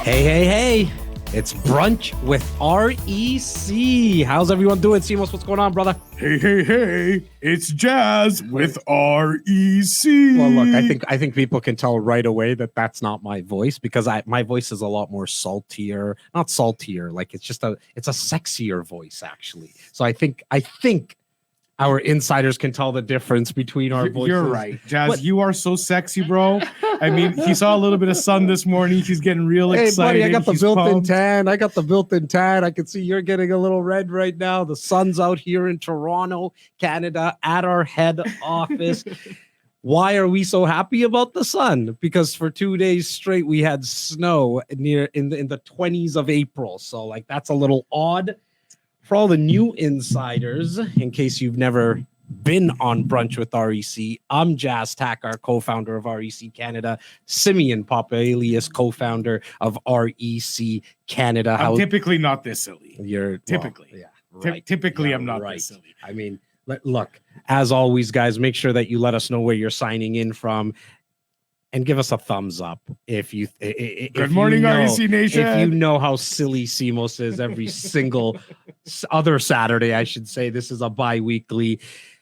Hey. It's Brunch with REC. How's everyone doing? Simos, what's going on, brother? Hey. It's Jas with REC. Well, look, I think people can tell right away that that's not my voice because my voice is a lot more saltier. Not saltier, like it's a sexier voice, actually. So I think our insiders can tell the difference between our voices. You're right, Jas. You are so sexy, bro. I mean, he saw a little bit of sun this morning. He's getting real excited. Hey, buddy, I got the built-in tan. I can see you're getting a little red right now. The sun's out here in Toronto, Canada, at our head office. Why are we so happy about the sun? Because for 2 days straight, we had snow in the 20s of April. So, like, that's a little odd. For all the new insiders, in case you've never been on Brunch with REC, I'm Jas Takhar, co-founder of REC Canada, Simos Papailias, co-founder of REC Canada. I'm typically not this silly. You're typically, well, yeah, right. Typically, yeah, I'm not right. this silly. I mean, look, as always, guys, make sure that you let us know where you're signing in from. And give us a thumbs up if you. Good morning, REC Nation. If you know how silly Simos is every single other Saturday, I should say. This is a bi-weekly.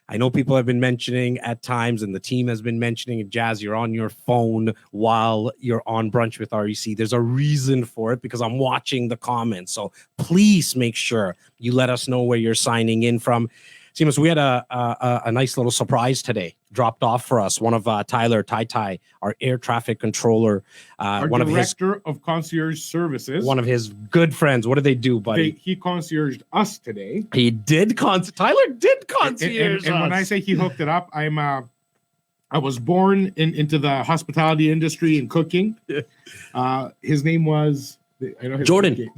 I know people have been mentioning at times, and the team has been mentioning, Jas, you're on your phone while you're on Brunch with REC. There's a reason for it because I'm watching the comments. So please make sure you let us know where you're signing in from. Simos, we had a nice little surprise today dropped off for us. One of Tyler, Tai, our air traffic controller, our director of concierge services, one of his good friends. What did they do, buddy? He concierged us today. He did Tyler did concierge and when I say he hooked it up, I was born into the hospitality industry and cooking. His name was Jordan.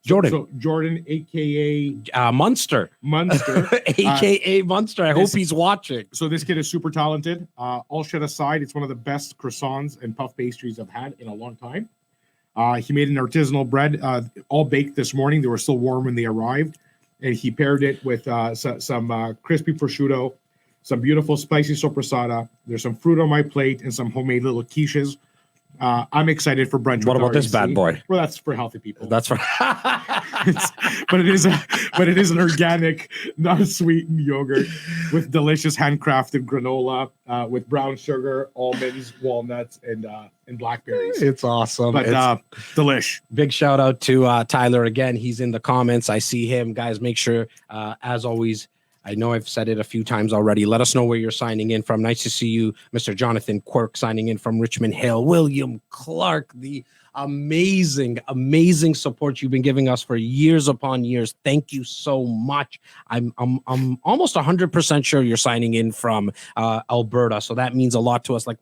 So Jordan, aka Munster, aka Munster. I hope he's watching. So this kid is super talented. All shit aside, it's one of the best croissants and puff pastries I've had in a long time. He made an artisanal bread, all baked this morning. They were still warm when they arrived, and he paired it with some crispy prosciutto, some beautiful spicy soppressata. There's some fruit on my plate and some homemade little quiches. I'm excited for brunch. What about this bad boy? Well, that's for healthy people. That's for. but it is an organic, not sweetened yogurt with delicious handcrafted granola with brown sugar, almonds, walnuts, and blackberries. It's awesome. But delish. Big shout out to Tyler again. He's in the comments. I see him, guys. Make sure, as always. I know I've said it a few times already. Let us know where you're signing in from. Nice to see you, Mr. Jonathan Quirk, signing in from Richmond Hill. William Clark, the amazing support you've been giving us for years upon years. Thank you so much. I'm almost 100% sure you're signing in from Alberta, so that means a lot to us. Like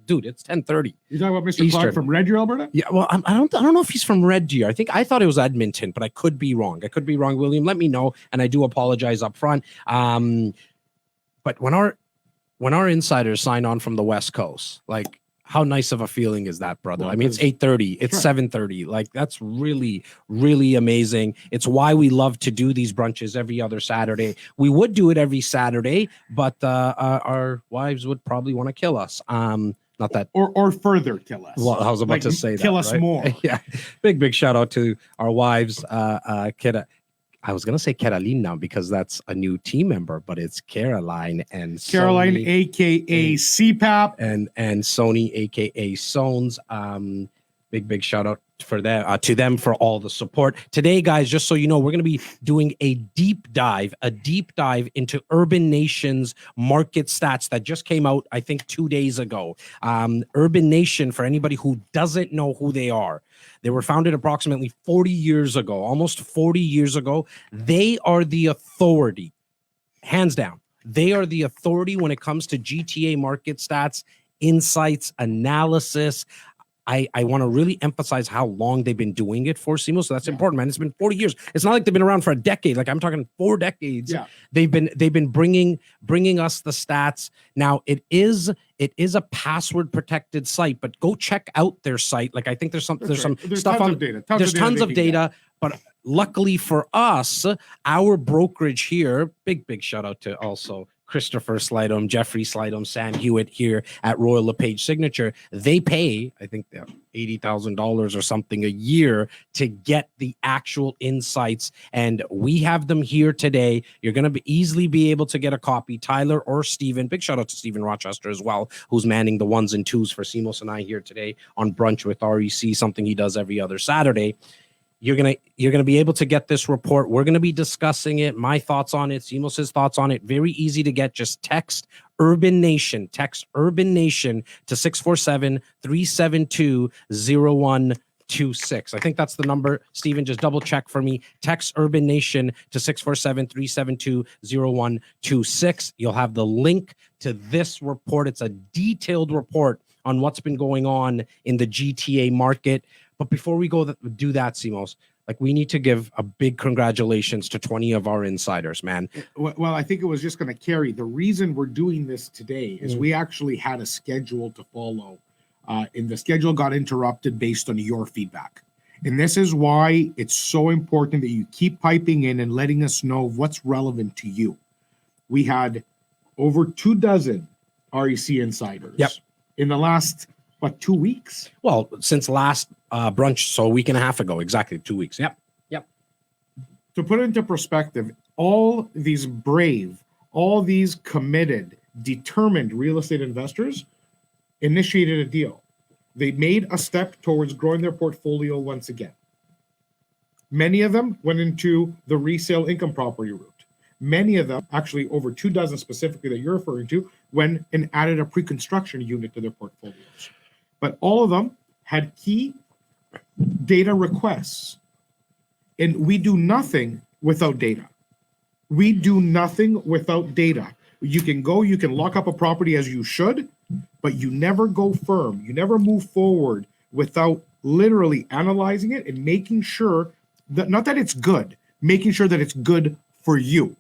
dude, it's 10:30. You talking about Mr. Eastern. Clark from Red Deer, Alberta? Yeah, well, I don't know if he's from Red Deer. I thought it was Edmonton, but I could be wrong. William, let me know, and I do apologize up front. But when our insiders sign on from the West Coast, like, how nice of a feeling is that, brother? Well, I mean, it's 8:30, it's 7:30. Like, that's really, really amazing. It's why we love to do these brunches every other Saturday. We would do it every Saturday, but our wives would probably want to kill us. Not that or further kill us. Well, I was about to say that. Kill us right? more. Yeah. Big shout out to our wives, I was gonna say Carolina because that's a new team member, but it's Caroline and Caroline, Sony, aka CPAP, and Sony, aka Sones. Big shout out for them to them for all the support today, guys. Just so you know, we're going to be doing a deep dive into Urbanation's market stats that just came out, I think, 2 days ago. Urbanation, for anybody who doesn't know who they are, they were founded approximately 40 years ago, almost 40 years ago. They are the authority, hands down. They are the authority when it comes to GTA market stats, insights, analysis. I want to really emphasize how long they've been doing it for, Simos. So that's important, man. It's been 40 years. It's not like they've been around for a decade. Like, I'm talking 4 decades. Yeah. They've been bringing us the stats. Now, it is a password protected site, but go check out their site. Like, I think there's some stuff on data. There's tons of data, but luckily for us, our brokerage here, big shout out to also Christopher Slidom, Jeffrey Slidom, Sam Hewitt here at Royal LePage Signature, they pay, I think, $80,000 or something a year to get the actual insights. And we have them here today. You're going to easily be able to get a copy. Tyler or Steven, big shout out to Steven Rochester as well, who's manning the ones and twos for Simos and I here today on Brunch with REC, something he does every other Saturday. You're gonna be able to get this report. We're gonna be discussing it, my thoughts on it, Simos's thoughts on it. Very easy to get. Just text Urbanation. Text Urbanation to 647-372-0126. I think that's the number. Steven, just double check for me. Text Urbanation to 647-372-0126. You'll have the link to this report. It's a detailed report on what's been going on in the GTA market. But before we go do that, Simos, like, we need to give a big congratulations to 20 of our insiders, man. Well, I think it was just going to carry. The reason we're doing this today is we actually had a schedule to follow, and the schedule got interrupted based on your feedback. And this is why it's so important that you keep piping in and letting us know what's relevant to you. We had over 24 REC insiders in the last, 2 weeks? Well, since last brunch, so a week and a half ago, exactly 2 weeks. Yep. To put it into perspective, all these brave, all these committed, determined real estate investors initiated a deal. They made a step towards growing their portfolio once again. Many of them went into the resale income property route. Many of them, actually over 24 specifically that you're referring to, went and added a pre-construction unit to their portfolios. But all of them had key data requests. And we do nothing without data. We do nothing without data. You can lock up a property as you should, but you never go firm. You never move forward without literally analyzing it and making sure that, not that it's good, making sure that it's good for you.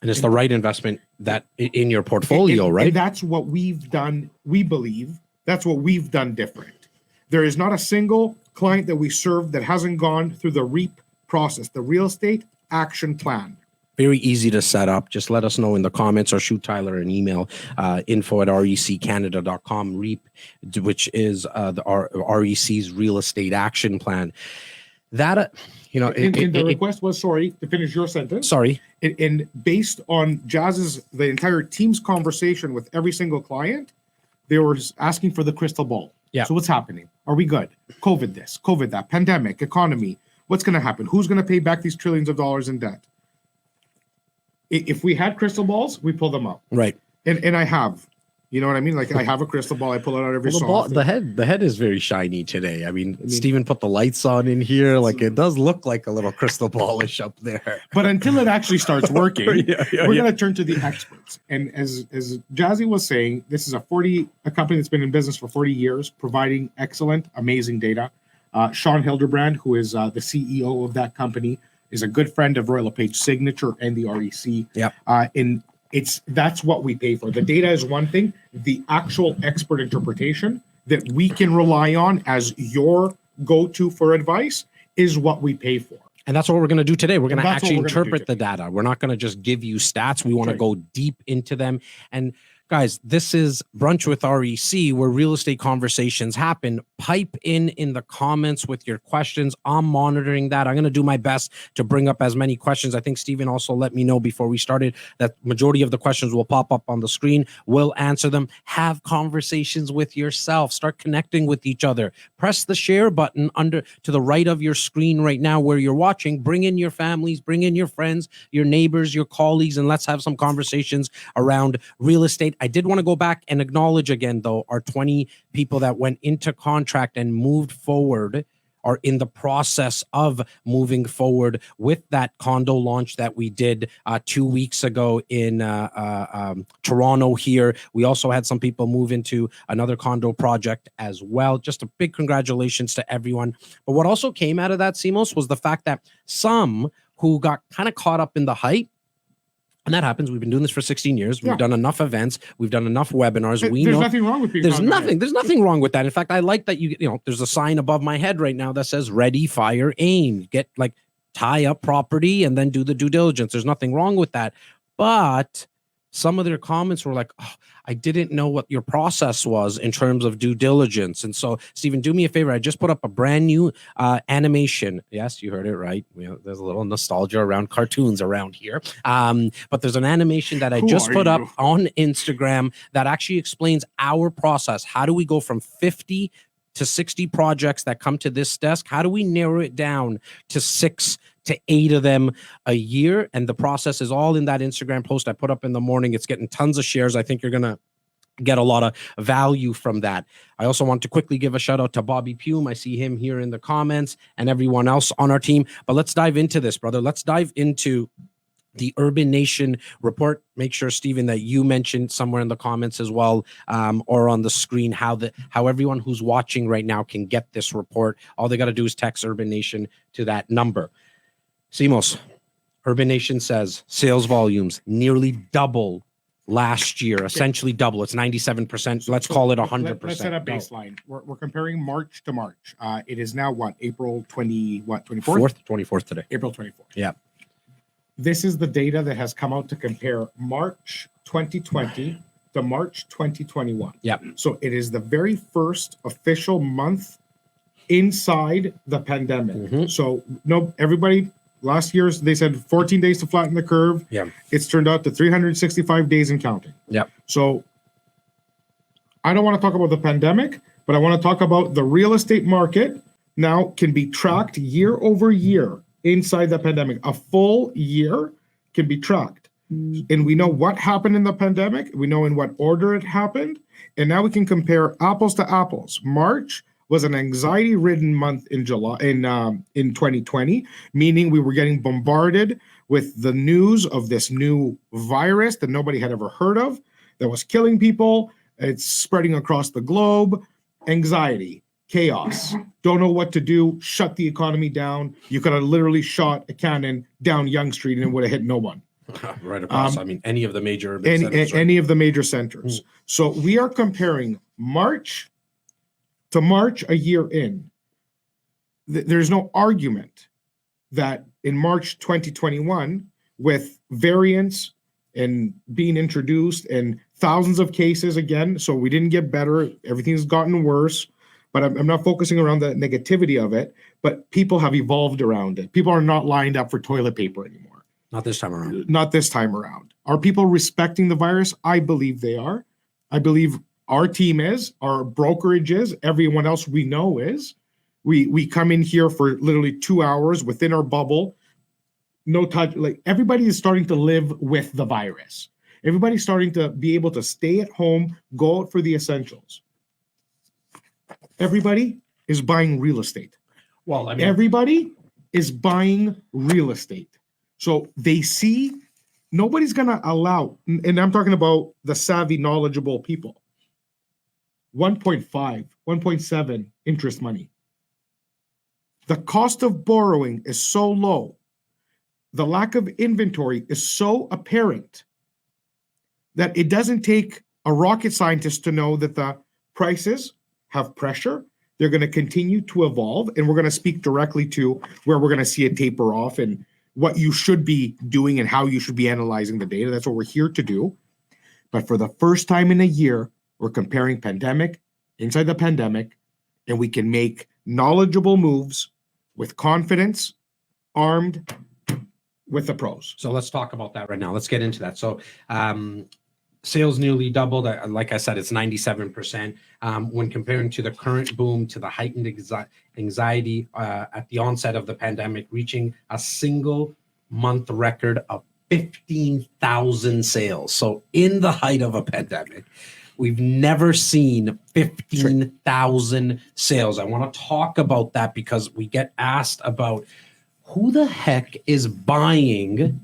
And it's the right investment that in your portfolio, right? And that's what we've done. We believe that's what we've done different. There is not a single client that we serve that hasn't gone through the REAP process, the real estate action plan. Very easy to set up. Just let us know in the comments or shoot Tyler an email, info@reccanada.com, REAP, which is the REC's real estate action plan. That, the request was, sorry, to finish your sentence. Sorry. And based on the entire team's conversation with every single client, they were asking for the crystal ball. Yeah. So what's happening? Are we good? COVID this, COVID that, pandemic, economy. What's going to happen? Who's going to pay back these trillions of dollars in debt? If we had crystal balls, we pull them out. Right. And I have. You know what I mean? Like, I have a crystal ball. I pull it out every so often. The head is very shiny today. I mean, Steven put the lights on in here. Like, it does look like a little crystal ballish up there. But until it actually starts working, we're going to turn to the experts. And as Jazzy was saying, this is a company that's been in business for 40 years, providing excellent, amazing data. Sean Hildebrand, who is the CEO of that company, is a good friend of Royal LePage Signature and the REC. Yep. And that's what we pay for. The data is one thing. The actual expert interpretation that we can rely on as your go-to for advice is what we pay for. And that's what we're going to do today. We're going to actually interpret the data. We're not going to just give you stats. We want to go deep into them. And guys, this is Brunch with REC, where real estate conversations happen. Pipe in the comments with your questions. I'm monitoring that. I'm going to do my best to bring up as many questions. I think Steven also let me know before we started that majority of the questions will pop up on the screen. We'll answer them. Have conversations with yourself. Start connecting with each other. Press the share button under to the right of your screen right now where you're watching. Bring in your families, bring in your friends, your neighbors, your colleagues, and let's have some conversations around real estate. I did want to go back and acknowledge again, though, our 20 people that went into contract and moved forward are in the process of moving forward with that condo launch that we did 2 weeks ago in Toronto here. We also had some people move into another condo project as well. Just a big congratulations to everyone. But what also came out of that, Simos, was the fact that some who got kind of caught up in the hype, and that happens. We've been doing this for 16 years. We've done enough events. We've done enough webinars. There's nothing wrong with people. There's nothing wrong with that. In fact, I like that there's a sign above my head right now that says ready, fire, aim. Tie up property and then do the due diligence. There's nothing wrong with that. But some of their comments were like, oh, I didn't know what your process was in terms of due diligence. And so, Stephen, do me a favor. I just put up a brand new animation. Yes, you heard it right. There's a little nostalgia around cartoons around here. But there's an animation that I just put up on Instagram that actually explains our process. How do we go from 50 to 60 projects that come to this desk? How do we narrow it down to 6 to 8 of them a year? And the process is all in that Instagram post I put up in the morning. It's getting tons of shares. I think you're going to get a lot of value from that. I also want to quickly give a shout out to Bobby Pume. I see him here in the comments and everyone else on our team. But let's dive into this, brother. Let's dive into the Urbanation report. Make sure, Stephen, that you mentioned somewhere in the comments as well, or on the screen, how everyone who's watching right now can get this report. All they got to do is text Urbanation to that number. Simos, Urbanation says sales volumes nearly double last year, essentially double. It's 97%. Let's call it 100%. Let's set a baseline. We're comparing March to March. It is now what? April 24th? 24th today. April 24th. Yeah. This is the data that has come out to compare March 2020 to March 2021. Yeah. So it is the very first official month inside the pandemic. Mhm. So no, everybody, last year they said 14 days to flatten the curve. Yeah. It's turned out to 365 days and counting. Yeah. So I don't want to talk about the pandemic, but I want to talk about the real estate market now can be tracked year over year inside the pandemic. A full year can be tracked. And we know what happened in the pandemic. We know in what order it happened. And now we can compare apples to apples. March was an anxiety-ridden month in 2020, meaning we were getting bombarded with the news of this new virus that nobody had ever heard of, that was killing people. It's spreading across the globe. Anxiety, chaos, don't know what to do, shut the economy down. You could have literally shot a cannon down Yonge Street and it would have hit no one. Right across. I mean, any of the major urban centers, any of the major centers. So we are comparing March to March a year in. There's no argument that in March 2021, with variants and being introduced and thousands of cases again, so we didn't get better, everything's gotten worse. But I'm not focusing around the negativity of it, but people have evolved around it. People are not lined up for toilet paper anymore. Not this time around. Not this time around. Are people respecting the virus? I believe they are. I believe our team is, our brokerage is, everyone else we know is. We come in here for literally 2 hours within our bubble. No touch. Like, everybody is starting to live with the virus. Everybody's starting to be able to stay at home, go out for the essentials. Everybody is buying real estate. Well, I mean, everybody is buying real estate. So they see, nobody's going to allow, and I'm talking about the savvy, knowledgeable people, 1.5, 1.7 interest money. The cost of borrowing is so low. The lack of inventory is so apparent that it doesn't take a rocket scientist to know that the prices have pressure. They're going to continue to evolve, and we're going to speak directly to where we're going to see it taper off and what you should be doing and how you should be analyzing the data. That's what we're here to do. But for the first time in a year, we're comparing pandemic inside the pandemic, and we can make knowledgeable moves with confidence, armed with the pros. So let's talk about that right now. Let's get into that. So sales nearly doubled. Like I said, it's 97%. When comparing to the current boom, to the heightened anxiety at the onset of the pandemic, reaching a single month record of 15,000 sales. So in the height of a pandemic, we've never seen 15,000 sales. I want to talk about that because we get asked about who the heck is buying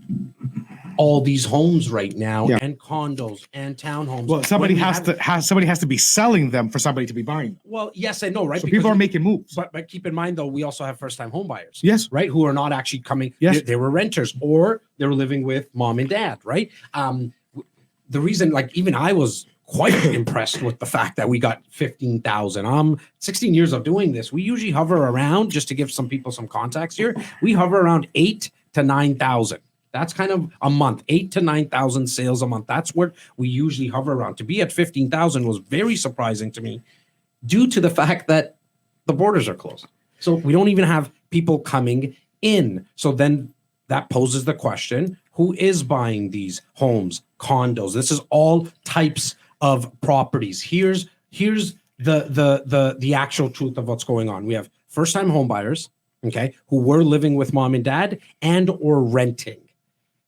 all these homes right now, and condos and townhomes. Well, somebody has to be selling them for somebody to be buying them. Well, yes and no, right? So people are making moves. But keep in mind, though, we also have first-time home buyers. Yes. Right? Who are not actually coming. Yes. They were renters, or they were living with mom and dad, right? The reason, like, even I was quite impressed with the fact that we got 15,000. 16 years of doing this. We usually hover around, just to give some people some context here, we hover around 8,000 to 9,000. That's kind of a month, 8 to 9,000 sales a month. That's what we usually hover around. To be at 15,000 was very surprising to me due to the fact that the borders are closed. So we don't even have people coming in. So then that poses the question, who is buying these homes, condos? This is all types of properties. Here's the actual truth of what's going on. We have first-time home buyers, okay, who were living with mom and dad and or renting.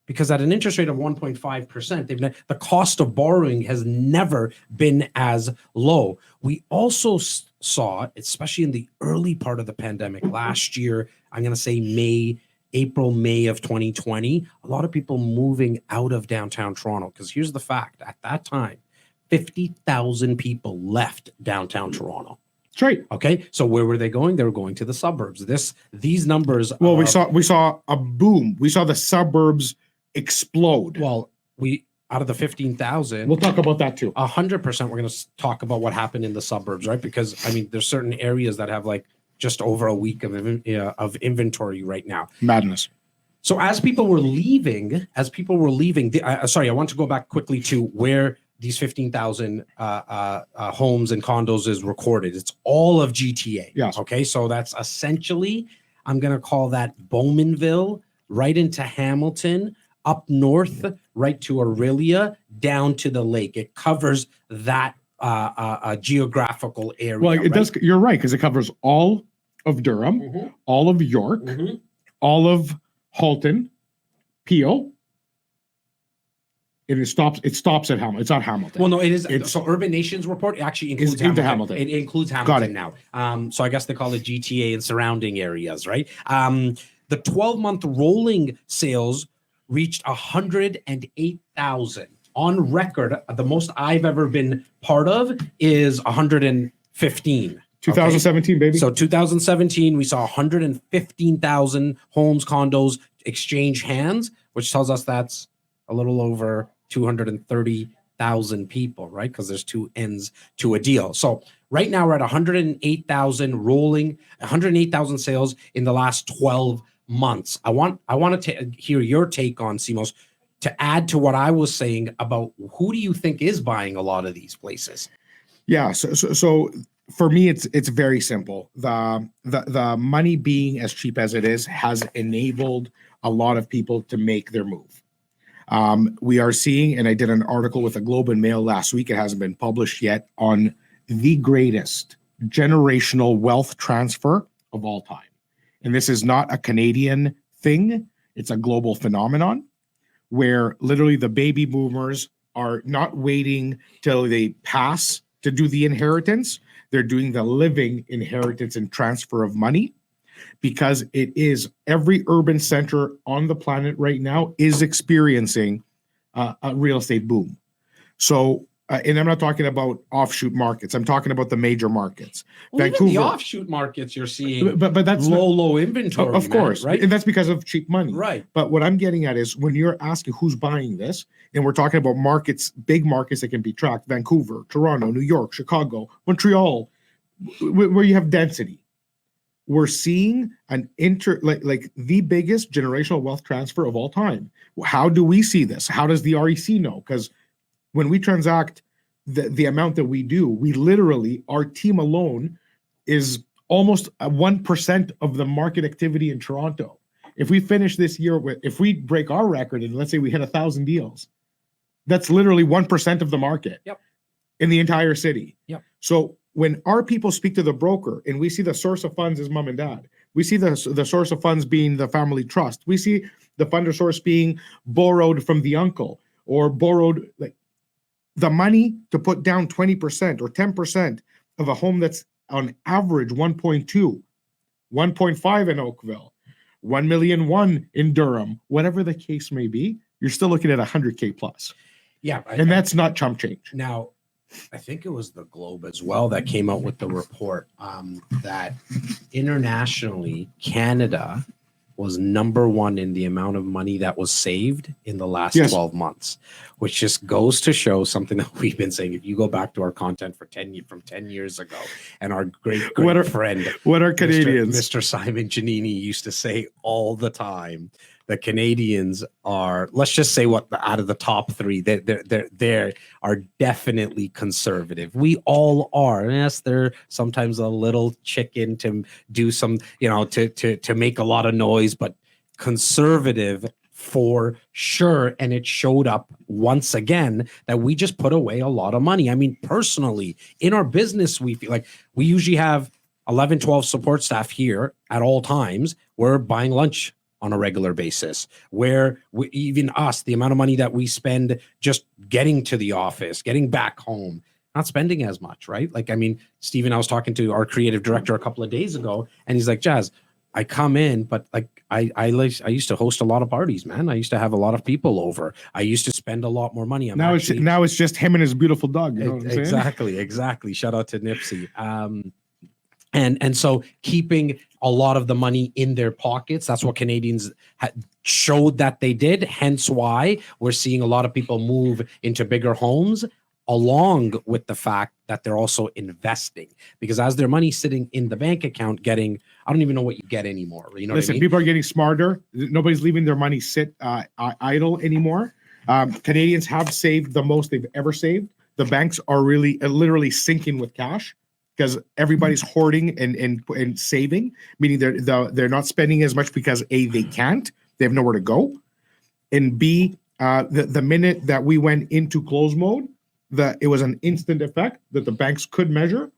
Because at an interest rate of 1.5%, the cost of borrowing has never been as low. We also saw, especially in the early part of the pandemic last year, I'm going to say April, May of 2020, a lot of people moving out of downtown Toronto. Because here's the fact, at that time, 50,000 people left downtown Toronto. That's right. Okay, so where were they going? They were going to the suburbs. These numbers. Well, we saw a boom. We saw the suburbs explode. Well, out of the 15,000, we'll talk about that too. 100%. We're going to talk about what happened in the suburbs, right? Because I mean, there's certain areas that have like just over a week of inventory right now. Madness. So as people were leaving, sorry, I want to go back quickly to where these 15,000 homes and condos is recorded. It's all of GTA. Yes. Okay, so that's essentially, I'm going to call that Bowmanville, right into Hamilton, up north, right to Aurelia, down to the lake. It covers that geographical area. Well, it does. You're right, because it covers all of Durham, all of York, all of Halton, Peel. It stops at Hamilton. It's not Hamilton. Well, no, it is. So Urbanation's report actually includes Hamilton. It includes Hamilton now. So I guess they call it GTA and surrounding areas, right? The 12-month rolling sales reached 108,000 on record. The most I've ever been part of is 115. 2017, okay? Baby. So 2017, we saw 115,000 homes, condos exchange hands, which tells us that's a little over 230,000 people, right? Because there's two ends to a deal. So right now we're at 108,000 rolling, 108,000 sales in the last 12 months. I want to hear your take on, Simos, to add to what I was saying about who do you think is buying a lot of these places? Yeah, so for me, it's very simple. The money being as cheap as it is has enabled a lot of people to make their move. We are seeing, and I did an article with the Globe and Mail last week, it hasn't been published yet, on the greatest generational wealth transfer of all time. And this is not a Canadian thing. It's a global phenomenon where literally the baby boomers are not waiting till they pass to do the inheritance. They're doing the living inheritance and transfer of money, because it is every urban center on the planet right now is experiencing a real estate boom. So, and I'm not talking about offshoot markets. I'm talking about the major markets. Well, Vancouver, even the offshoot markets, you're seeing but that's low inventory. Of course, right? And that's because of cheap money. Right. But what I'm getting at is when you're asking who's buying this, and we're talking about markets, big markets that can be tracked, Vancouver, Toronto, New York, Chicago, Montreal, where you have density. We're seeing an like the biggest generational wealth transfer of all time. How do we see this? How does the REC know? Because when we transact the amount that we do, we literally, our team alone is almost 1% of the market activity in Toronto. If we finish this year if we break our record and let's say we hit 1,000 deals, that's literally 1% of the market in the entire city. Yep. So when our people speak to the broker and we see the source of funds is mom and dad, we see the source of funds being the family trust, we see the funder source being borrowed from the uncle or borrowed, like the money to put down 20% or 10% of a home that's on average 1.2, 1.5 in Oakville, 1,000,001 in Durham, whatever the case may be, you're still looking at 100K plus. Yeah. And that's not chump change. Now, I think it was the Globe as well that came out with the report that internationally, Canada was #1 in the amount of money that was saved in the last 12 months, which just goes to show something that we've been saying. If you go back to our content from 10 years ago, and our great friend, what are Canadians? Mr. Simon Giannini used to say all the time, the Canadians are, let's just say out of the top three, they are definitely conservative. We all are. Yes, they're sometimes a little chicken to do some, to make a lot of noise, but conservative for sure. And it showed up once again that we just put away a lot of money. I mean, personally, in our business, we feel like we usually have 11, 12 support staff here at all times. We're buying lunch on a regular basis, where even us, the amount of money that we spend just getting to the office, getting back home, not spending as much, right? Like, I mean, Stephen, I was talking to our creative director a couple of days ago, and he's like, Jas, I come in, but like I used to host a lot of parties, man. I used to have a lot of people over. I used to spend a lot more money. Now it's just him and his beautiful dog. You know what I'm saying? Exactly. Shout out to Nipsey. And so keeping a lot of the money in their pockets, that's what Canadians showed that they did. Hence why we're seeing a lot of people move into bigger homes, along with the fact that they're also investing, because as their money's sitting in the bank account getting, I don't even know what you get anymore. You know, listen, what I mean? People are getting smarter. Nobody's leaving their money sit idle anymore. Canadians have saved the most they've ever saved. The banks are really literally sinking with cash, because everybody's hoarding and saving, meaning they're not spending as much because A, they can't, they have nowhere to go, and B, the minute that we went into close mode, it was an instant effect that the banks could measure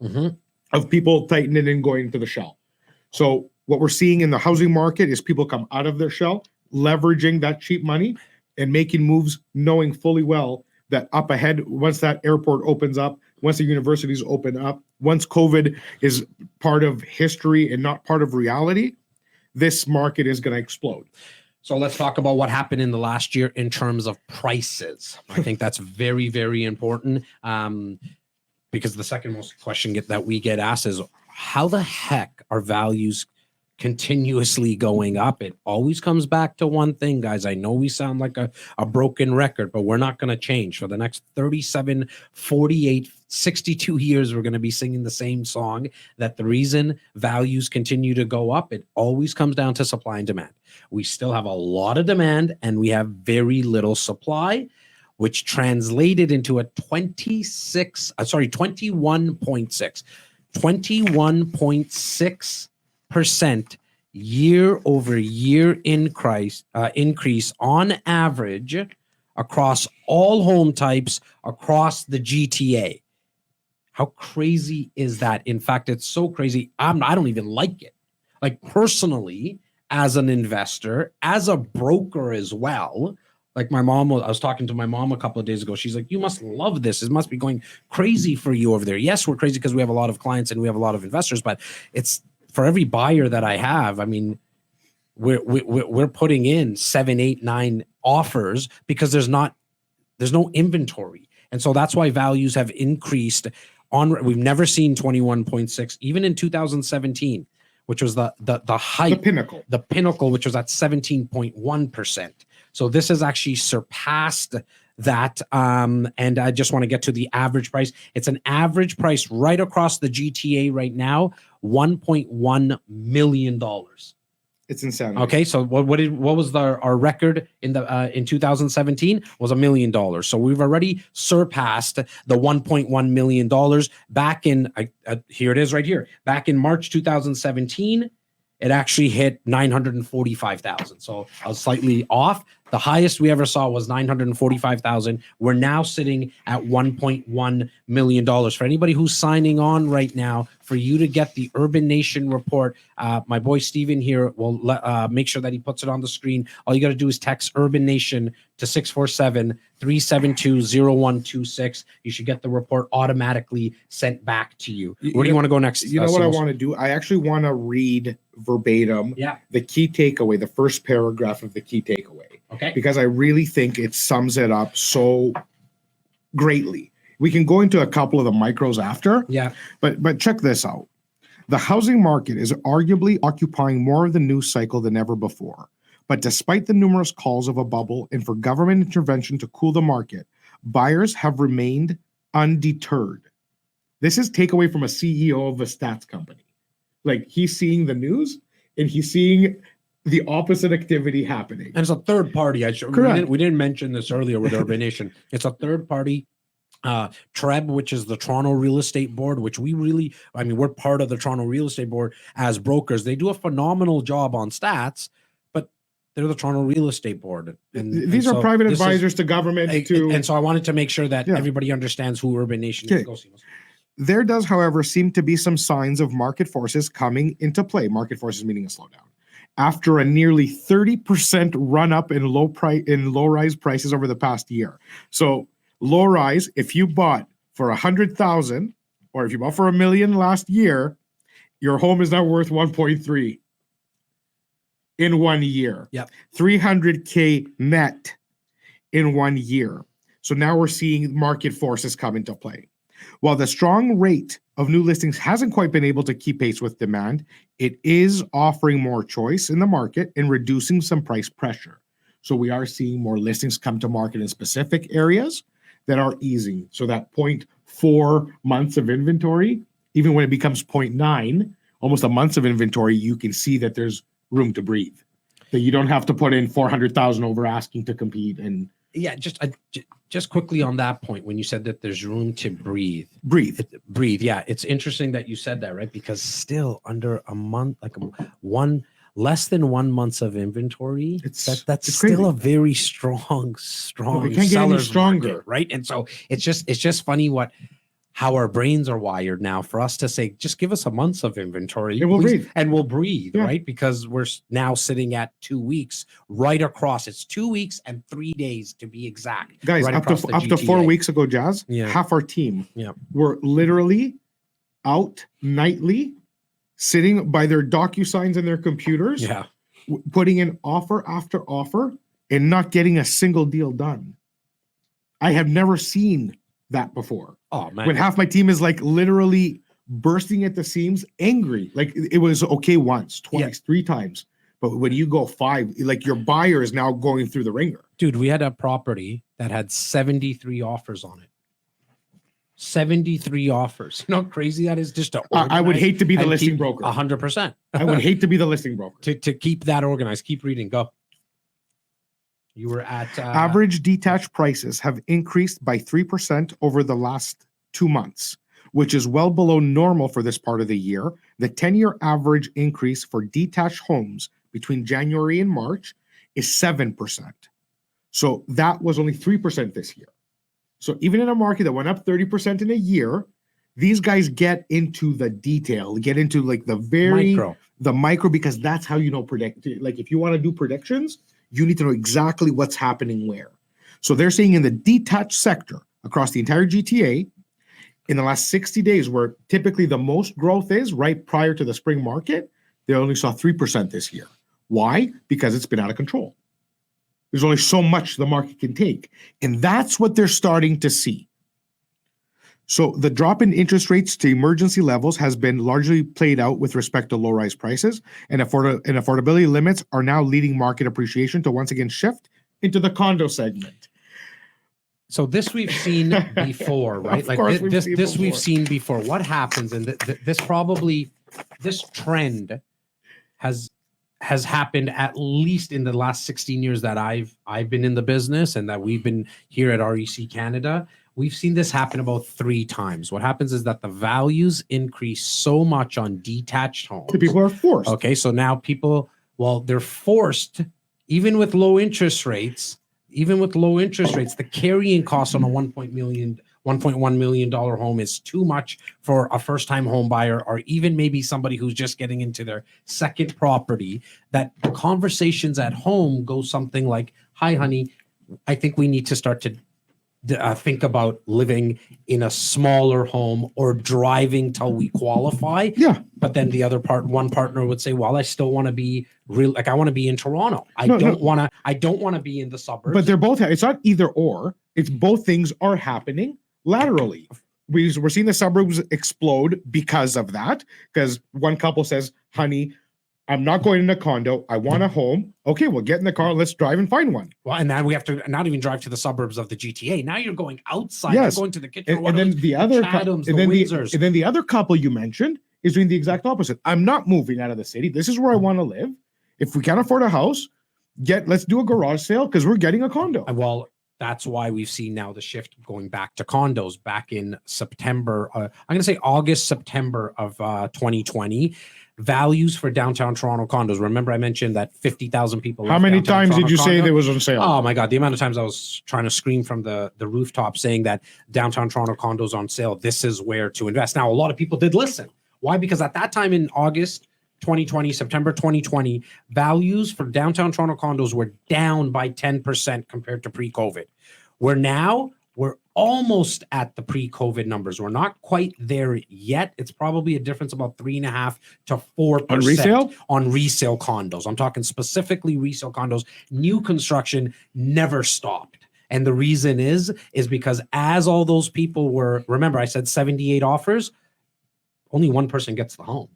of people tightening and going into the shell. So what we're seeing in the housing market is people come out of their shell, leveraging that cheap money and making moves, knowing fully well that up ahead, once that airport opens up, once the universities open up, once COVID is part of history and not part of reality, this market is going to explode. So let's talk about what happened in the last year in terms of prices. I think that's very, very important, because the second most question that we get asked is, how the heck are values continuously going up? It always comes back to one thing, guys. I know we sound like a broken record, but we're not going to change. For the next 37, 48, 62 years, we're going to be singing the same song, that the reason values continue to go up, it always comes down to supply and demand. We still have a lot of demand and we have very little supply, which translated into a 21.6% year-over-year increase on average across all home types across the GTA. How crazy is that? In fact, it's so crazy, I don't even like it. Like, personally, as an investor, as a broker as well, like I was talking to my mom a couple of days ago. She's like, you must love this. It must be going crazy for you over there. Yes, we're crazy because we have a lot of clients and we have a lot of investors, but it's for every buyer that I have. I mean, we're putting in 7, 8, 9 offers because there's no inventory. And so that's why values have increased we've never seen 21.6, even in 2017, which was the height, the pinnacle, which was at 17.1%. So this has actually surpassed that. And I just want to get to the average price. It's an average price right across the GTA right now, $1.1 million. It's insane. Okay, so what was our record in 2017 was $1 million. So we've already surpassed the $1.1 million back in here it is right here. Back in March 2017, it actually hit 945,000. So I was slightly off. The highest we ever saw was 945,000. We're now sitting at $1.1 million. For anybody who's signing on right now, for you to get the Urbanation report, my boy Steven here will make sure that he puts it on the screen. All you got to do is text Urbanation to 647-372-0126. You should get the report automatically sent back to you. Where do you want to go next? You know what Simos? I want to do? I actually want to read verbatim the key takeaway, the first paragraph of the key takeaway. Okay. Because I really think it sums it up so greatly. We can go into a couple of the micros after. Yeah. But check this out. The housing market is arguably occupying more of the news cycle than ever before. But despite the numerous calls of a bubble and for government intervention to cool the market, buyers have remained undeterred. This is takeaway from a CEO of a stats company. Like, he's seeing the news and he's seeing the opposite activity happening. And it's a third party. Correct. We didn't mention this earlier with Urbanation. It's a third party. TREB, which is the Toronto Real Estate Board, which we're part of the Toronto Real Estate Board as brokers. They do a phenomenal job on stats, but they're the Toronto Real Estate Board. These are private advisors to government. And so I wanted to make sure that everybody understands who Urbanation is. Go, Simos. There does, however, seem to be some signs of market forces coming into play. Market forces meaning a slowdown. After a nearly 30% run up in low-rise prices over the past year. So low rise, if you bought for 100,000 or if you bought for $1 million last year, your home is now worth 1.3 in 1 year. Yep. 300K net in 1 year. So now we're seeing market forces come into play. While the strong rate of new listings hasn't quite been able to keep pace with demand, it is offering more choice in the market and reducing some price pressure. So we are seeing more listings come to market in specific areas that are easing. So that 0.4 months of inventory, even when it becomes 0.9, almost a month of inventory, you can see that there's room to breathe. That you don't have to put in 400,000 over asking to compete. And yeah, just quickly on that point, when you said that there's room to breathe. Breathe. Yeah, it's interesting that you said that, right? Because still under a month, less than 1 month of inventory, that's still crazy. A very strong. We can't get any stronger, market, right? And so it's just funny how our brains are wired now for us to say, just give us a month of inventory, and we'll breathe, right? Because we're now sitting at 2 weeks right across. It's 2 weeks and 3 days to be exact. Guys, right up to 4 weeks ago, Jas, half our team were literally out nightly, sitting by their DocuSigns and their computers, putting in offer after offer and not getting a single deal done. I have never seen that before. Oh man! When half my team is like literally bursting at the seams, angry. Like it was okay once, twice, 3 times, but when you go 5, like your buyer is now going through the ringer. Dude, we had a property that had 73 offers on it. 73 offers. You know how crazy that is? Just to I would hate to be the listing broker. 100%. I would hate to be the listing broker. To keep that organized. Keep reading. Go. You were at average detached prices have increased by 3% over the last 2 months, which is well below normal for this part of the year. The 10-year average increase for detached homes between January and March is 7%. So that was only 3% this year. So even in a market that went up 30% in a year, these guys get into the detail, get into like the micro, because that's how predict. Like if you want to do predictions, you need to know exactly what's happening where. So they're saying in the detached sector across the entire GTA, in the last 60 days, where typically the most growth is right prior to the spring market, they only saw 3% this year. Why? Because it's been out of control. There's only so much the market can take. And that's what they're starting to see. So the drop in interest rates to emergency levels has been largely played out with respect to low-rise prices, and affordability limits are now leading market appreciation to once again shift into the condo segment. So this we've seen before, right? We've seen before. What happens, and this trend has happened at least in the last 16 years that I've been in the business and that we've been here at REC Canada. We've seen this happen about 3 times. What happens is that the values increase so much on detached homes. The people are forced. Okay, so now people, they're forced, even with low interest rates, the carrying cost on a $1.1 million home is too much for a first-time home buyer, or even maybe somebody who's just getting into their second property. That the conversations at home go something like, "Hi, honey, I think we need to start to think about living in a smaller home or driving till we qualify." Yeah. But then one partner would say, "Well, I still want to be real. Like I want to be in Toronto. I don't want to be in the suburbs." But they're both. It's not either or. It's both things are happening laterally. We're seeing the suburbs explode because of that. Because one couple says, "Honey, I'm not going in a condo. I want a home." Okay, well, get in the car. Let's drive and find one. Well, and now we have to not even drive to the suburbs of the GTA. Now you're going outside. Yes. You're going to the kitchen. And then the other and then the other couple you mentioned is doing the exact opposite. I'm not moving out of the city. This is where I want to live. if we can't afford a house, let's do a garage sale because we're getting a condo. Well, that's why we've seen now the shift going back to condos back in September. I'm going to say August, September of 2020. Values for downtown Toronto condos. Remember, I mentioned that 50,000 people. How many times Toronto did you say condo? they was on sale? Oh my God. The amount of times I was trying to scream from the rooftop saying that downtown Toronto condos on sale. This is where to invest. Now, a lot of people did listen. Why? Because at that time in August 2020, September 2020, values for downtown Toronto condos were down by 10% compared to pre-COVID. We're almost at the pre-COVID numbers. We're not quite there yet. It's probably a difference about 3.5 to 4% on resale condos. I'm talking specifically resale condos. New construction never stopped. And the reason is because as all those people were, remember I said 78 offers, only one person gets the home.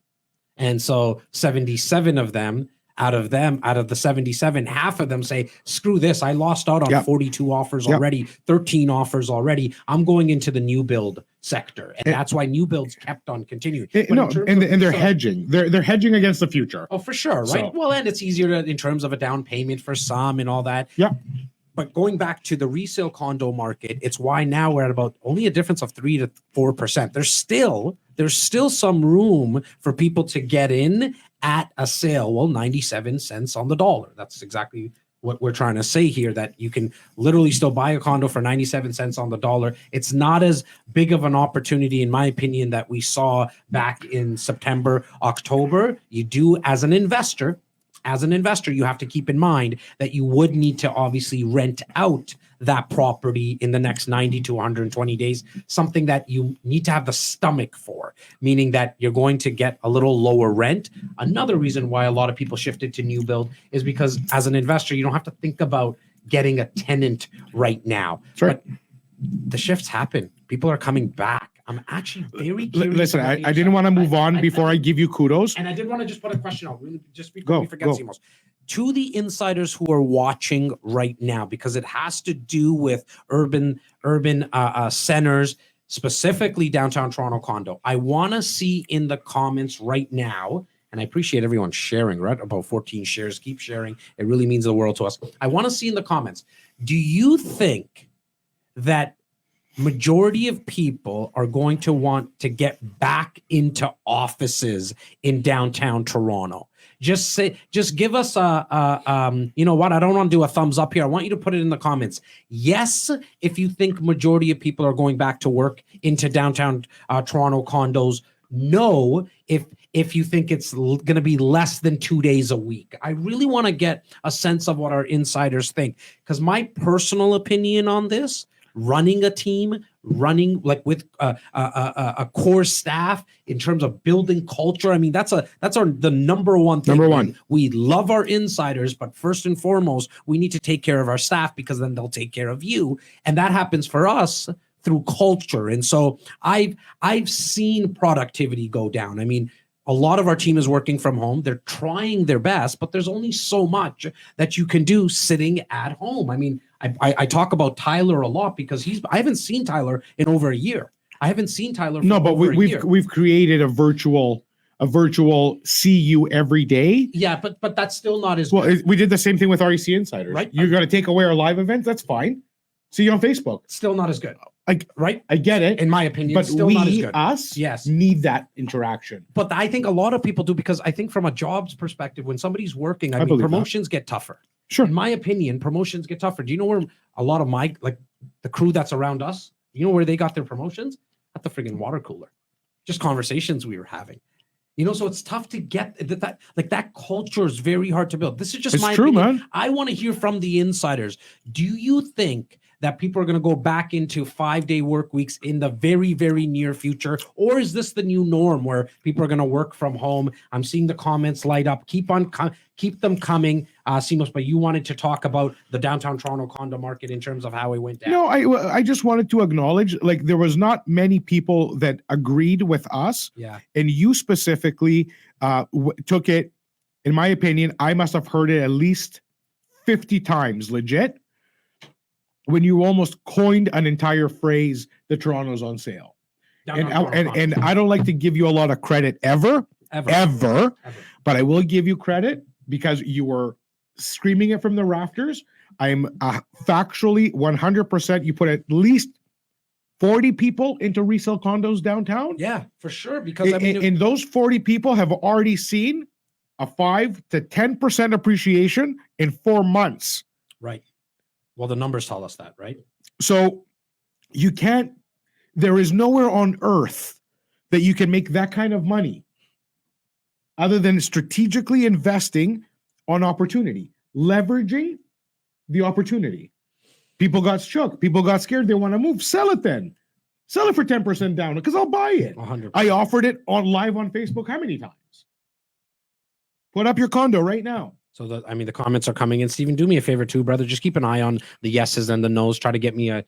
And so 77 of them, out of the 77, half of them say, screw this. I lost out on 42 offers already, 13 offers already. I'm going into the new build sector. And that's why new builds kept on continuing. They're hedging. They're hedging against the future. Oh, for sure. Right. So. Well, and it's easier in terms of a down payment for some and all that. Yeah. But going back to the resale condo market, it's why now we're at about only a difference of 3 to 4%. There's still some room for people to get in at a sale. Well, 97 cents on the dollar. That's exactly what we're trying to say here, that you can literally still buy a condo for 97 cents on the dollar. It's not as big of an opportunity, in my opinion, that we saw back in September, October. You do, as an investor, you have to keep in mind that you would need to obviously rent out that property in the next 90 to 120 days, something that you need to have the stomach for, meaning that you're going to get a little lower rent. Another reason why a lot of people shifted to new build is because as an investor, you don't have to think about getting a tenant right now. Right. But the shifts happen. People are coming back. I'm actually very curious. Listen, I didn't want to move on before I give you kudos. And I did want to just put a question out, really, just before we forget, Simos. To the insiders who are watching right now, because it has to do with urban centers, specifically downtown Toronto condo. I want to see in the comments right now, and I appreciate everyone sharing, right? About 14 shares. Keep sharing. It really means the world to us. I want to see in the comments, do you think that majority of people are going to want to get back into offices in downtown Toronto? Just give us you know what? I don't want to do a thumbs up here. I want you to put it in the comments. Yes, if you think majority of people are going back to work into downtown Toronto condos. No, if you think it's going to be less than 2 days a week. I really want to get a sense of what our insiders think, because my personal opinion on this, running a team, like with a core staff in terms of building culture. I mean, that's the number one thing. Number one. We love our insiders, but first and foremost, we need to take care of our staff, because then they'll take care of you. And that happens for us through culture. And so I've seen productivity go down. I mean, a lot of our team is working from home. They're trying their best, but there's only so much that you can do sitting at home. I mean, I talk about Tyler a lot because I haven't seen Tyler in over a year. I haven't seen Tyler. No, but we've created a virtual see you every day. Yeah, but that's still not as well. good. We did the same thing with REC Insiders. Right. You're going to take away our live events. That's fine. See you on Facebook. Still not as good. I get it. In my opinion, but still not as good. Us, yes, need that interaction. But I think a lot of people do, because I think from a jobs perspective, when somebody's working, I mean, promotions get tougher. Sure. In my opinion, promotions get tougher. Do you know where a lot of the crew that's around us, you know where they got their promotions? At the friggin' water cooler. Just conversations we were having. You know, so it's tough to get that culture is very hard to build. This is just my opinion. Man. I want to hear from the insiders. Do you think that people are going to go back into 5-day work weeks in the very, very near future? Or is this the new norm where people are going to work from home? I'm seeing the comments light up. Keep them coming. Simos, but you wanted to talk about the downtown Toronto condo market in terms of how it went down. No, I just wanted to acknowledge, there was not many people that agreed with us. Yeah. And you specifically took it, in my opinion, I must have heard it at least 50 times, legit, when you almost coined an entire phrase, the Toronto's on sale. And I don't like to give you a lot of credit ever, but I will give you credit because you were screaming it from the rafters. I'm factually 100%. You put at least 40 people into resale condos downtown. Yeah, for sure. Because And those 40 people have already seen a 5 to 10% appreciation in 4 months. Right. Well, the numbers tell us that, right? So you can't, there is nowhere on earth that you can make that kind of money other than strategically investing on opportunity, leveraging the opportunity. People got shook. People got scared. They want to move. Sell it then. Sell it for 10% down because I'll buy it. 100%. I offered it on live on Facebook how many times? Put up your condo right now. So the comments are coming in. Steven, do me a favor too, brother. Just keep an eye on the yeses and the nos. Try to get me a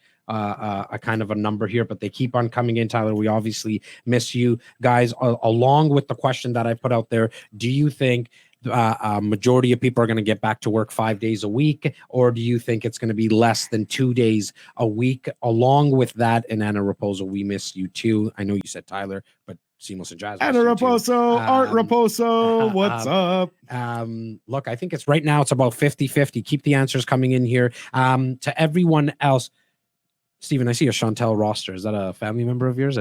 kind of a number here, but they keep on coming in, Tyler. We obviously miss you guys. Along with the question that I put out there, do you think majority of people are going to get back to work 5 days a week, or do you think it's going to be less than 2 days a week? Along with that, and Anna Raposo, we miss you too. I know you said Tyler, but Simos and Jas. Anna Raposo, Art Raposo, what's up? Look, I think it's right now, it's about 50-50. Keep the answers coming in here. To everyone else, Steven, I see a Chantel roster. Is that a family member of yours?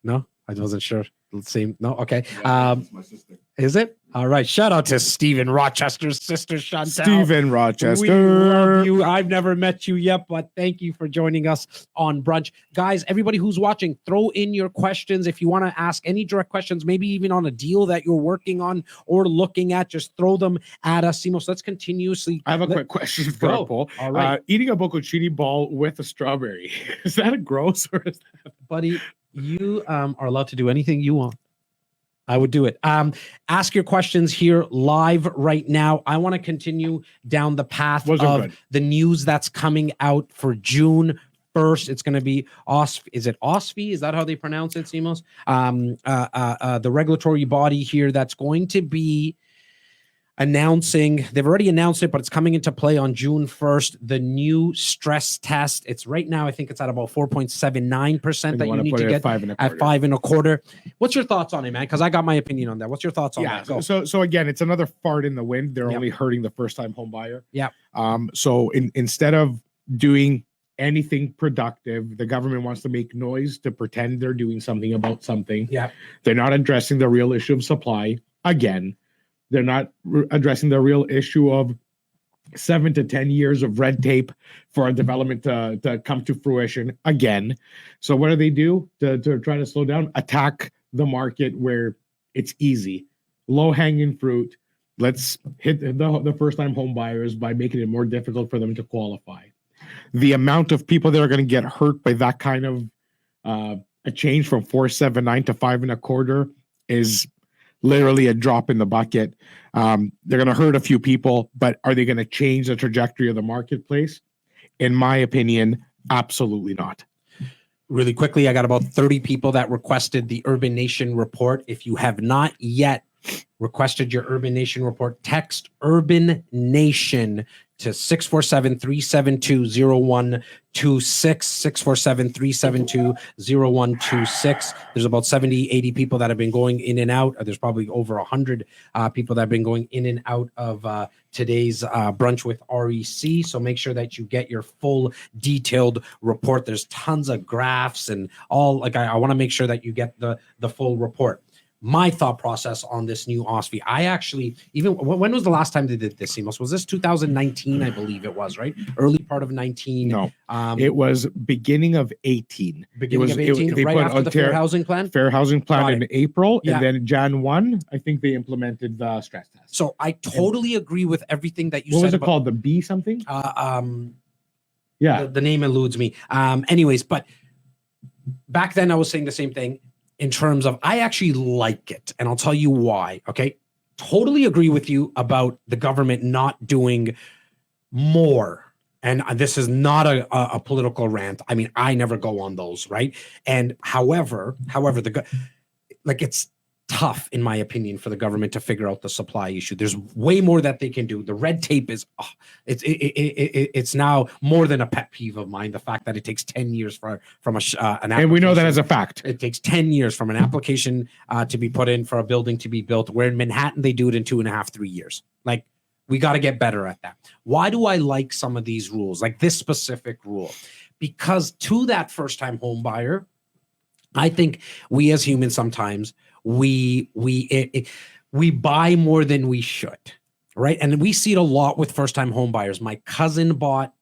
No, I wasn't sure. Let's see. No, okay. Yeah, it's my sister. Is it? All right. Shout out to Steven, Rochester's sister, Chantel. Steven Rochester. We love you. I've never met you yet, but thank you for joining us on Brunch. Guys, everybody who's watching, throw in your questions. If you want to ask any direct questions, maybe even on a deal that you're working on or looking at, just throw them at us. Simos, let's continuously. I have a quick question for Paul. All right. Eating a bocconcini ball with a strawberry. Is that a gross or is that... Buddy, you are allowed to do anything you want. I would do it. Ask your questions here live right now. I want to continue down the path of the news that's coming out for June 1st. It's going to be is it OSFI? Is that how they pronounce it, Simos? The regulatory body here that's going to be announcing, they've already announced it, but it's coming into play on June 1st, the new stress test. It's right now, I think it's at about 4.79% that you need to get at 5.25. What's your thoughts on it, man? Because I got my opinion on that. What's your thoughts on that? Go. So again, it's another fart in the wind. They're only hurting the first-time home buyer. Yeah. So instead of doing anything productive, the government wants to make noise to pretend they're doing something about something. Yeah. They're not addressing the real issue of supply. Again, they're not addressing the real issue of 7 to 10 years of red tape for a development to come to fruition again. So what do? To try to slow down? Attack the market where it's easy. Low-hanging fruit. Let's hit the first-time home buyers by making it more difficult for them to qualify. The amount of people that are going to get hurt by that kind of a change from 4.79 to 5.25 is literally a drop in the bucket. They're going to hurt a few people, but are they going to change the trajectory of the marketplace? In my opinion, absolutely not. Really quickly, I got about 30 people that requested the Urbanation report. If you have not yet requested your Urbanation report, text Urbanation to 647-372-0126, 647-372-0126. There's about 70, 80 people that have been going in and out. There's probably over 100 people that have been going in and out of today's Brunch with REC. So make sure that you get your full detailed report. There's tons of graphs and all. Like I want to make sure that you get the full report. My thought process on this new OSFI, I actually, even when was the last time they did this, Simos? Was this 2019? I believe it was, right? Early part of 19. No, it was beginning of 18. Beginning of 18, right after the Fair Housing Plan? Fair Housing Plan in April, Yeah. and then Jan 1, I think they implemented the stress test. So I totally agree with everything that you said. What was it called? The B something? Yeah. The name eludes me. Anyways, but back then I was saying the same thing. In terms of, I actually like it, and I'll tell you why. Okay, totally agree with you about the government not doing more. And this is not a political rant. I mean, I never go on those, right? And however, it's tough, in my opinion, for the government to figure out the supply issue. There's way more that they can do. The red tape is, it's now more than a pet peeve of mine. The fact that it takes 10 years from an application. And we know that as a fact. It takes 10 years from an application to be put in for a building to be built, where in Manhattan, they do it in 2.5, 3 years. Like, we got to get better at that. Why do I like some of these rules, like this specific rule? Because to that first-time home buyer, I think we as humans sometimes we buy more than we should, right? And we see it a lot with first-time home buyers. My cousin bought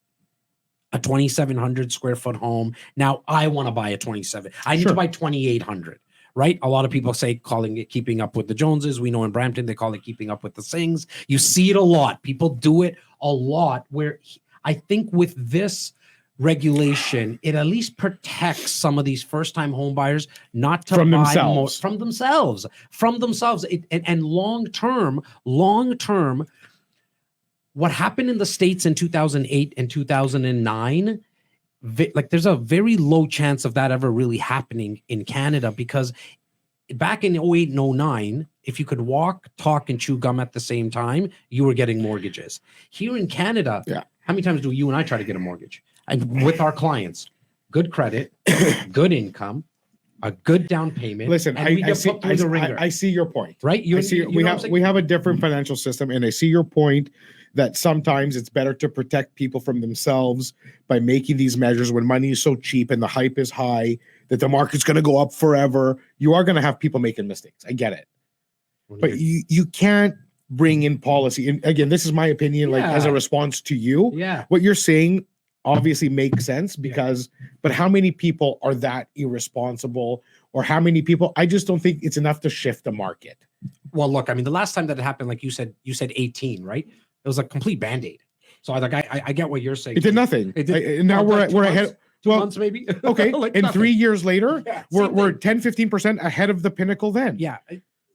a 2,700 square foot home. Now I want to buy a 27. I need to buy 2,800, right? A lot of people say calling it keeping up with the Joneses. We know in Brampton they call it keeping up with the Sings. You see it a lot. People do it a lot. Where I think with this regulation, it at least protects some of these first-time home buyers not to from buy themselves. more from themselves. And long term, what happened in the States in 2008 and 2009, like there's a very low chance of that ever really happening in Canada, because back in 08 and 09, if you could walk, talk, and chew gum at the same time, you were getting mortgages. Here in Canada, how many times do you and I try to get a mortgage? And with our clients, good credit, good income, a good down payment. Listen, and we I get see, put through the ringer. I see your point. Right? We have a different financial system, and I see your point that sometimes it's better to protect people from themselves by making these measures when money is so cheap and the hype is high that the market's going to go up forever. You are going to have people making mistakes. I get it. But you can't bring in policy. And again, this is my opinion, like as a response to you. Yeah. What you're saying obviously makes sense because, but how many people are that irresponsible, or how many people? I just don't think it's enough to shift the market. Well, look, I mean, the last time that it happened, like you said 18, right? It was a complete Band-Aid. So I get what you're saying. It did nothing. And now we're ahead. 2 months maybe. Okay. Like and nothing. 3 years later, we're 10, 15% ahead of the pinnacle then. Yeah.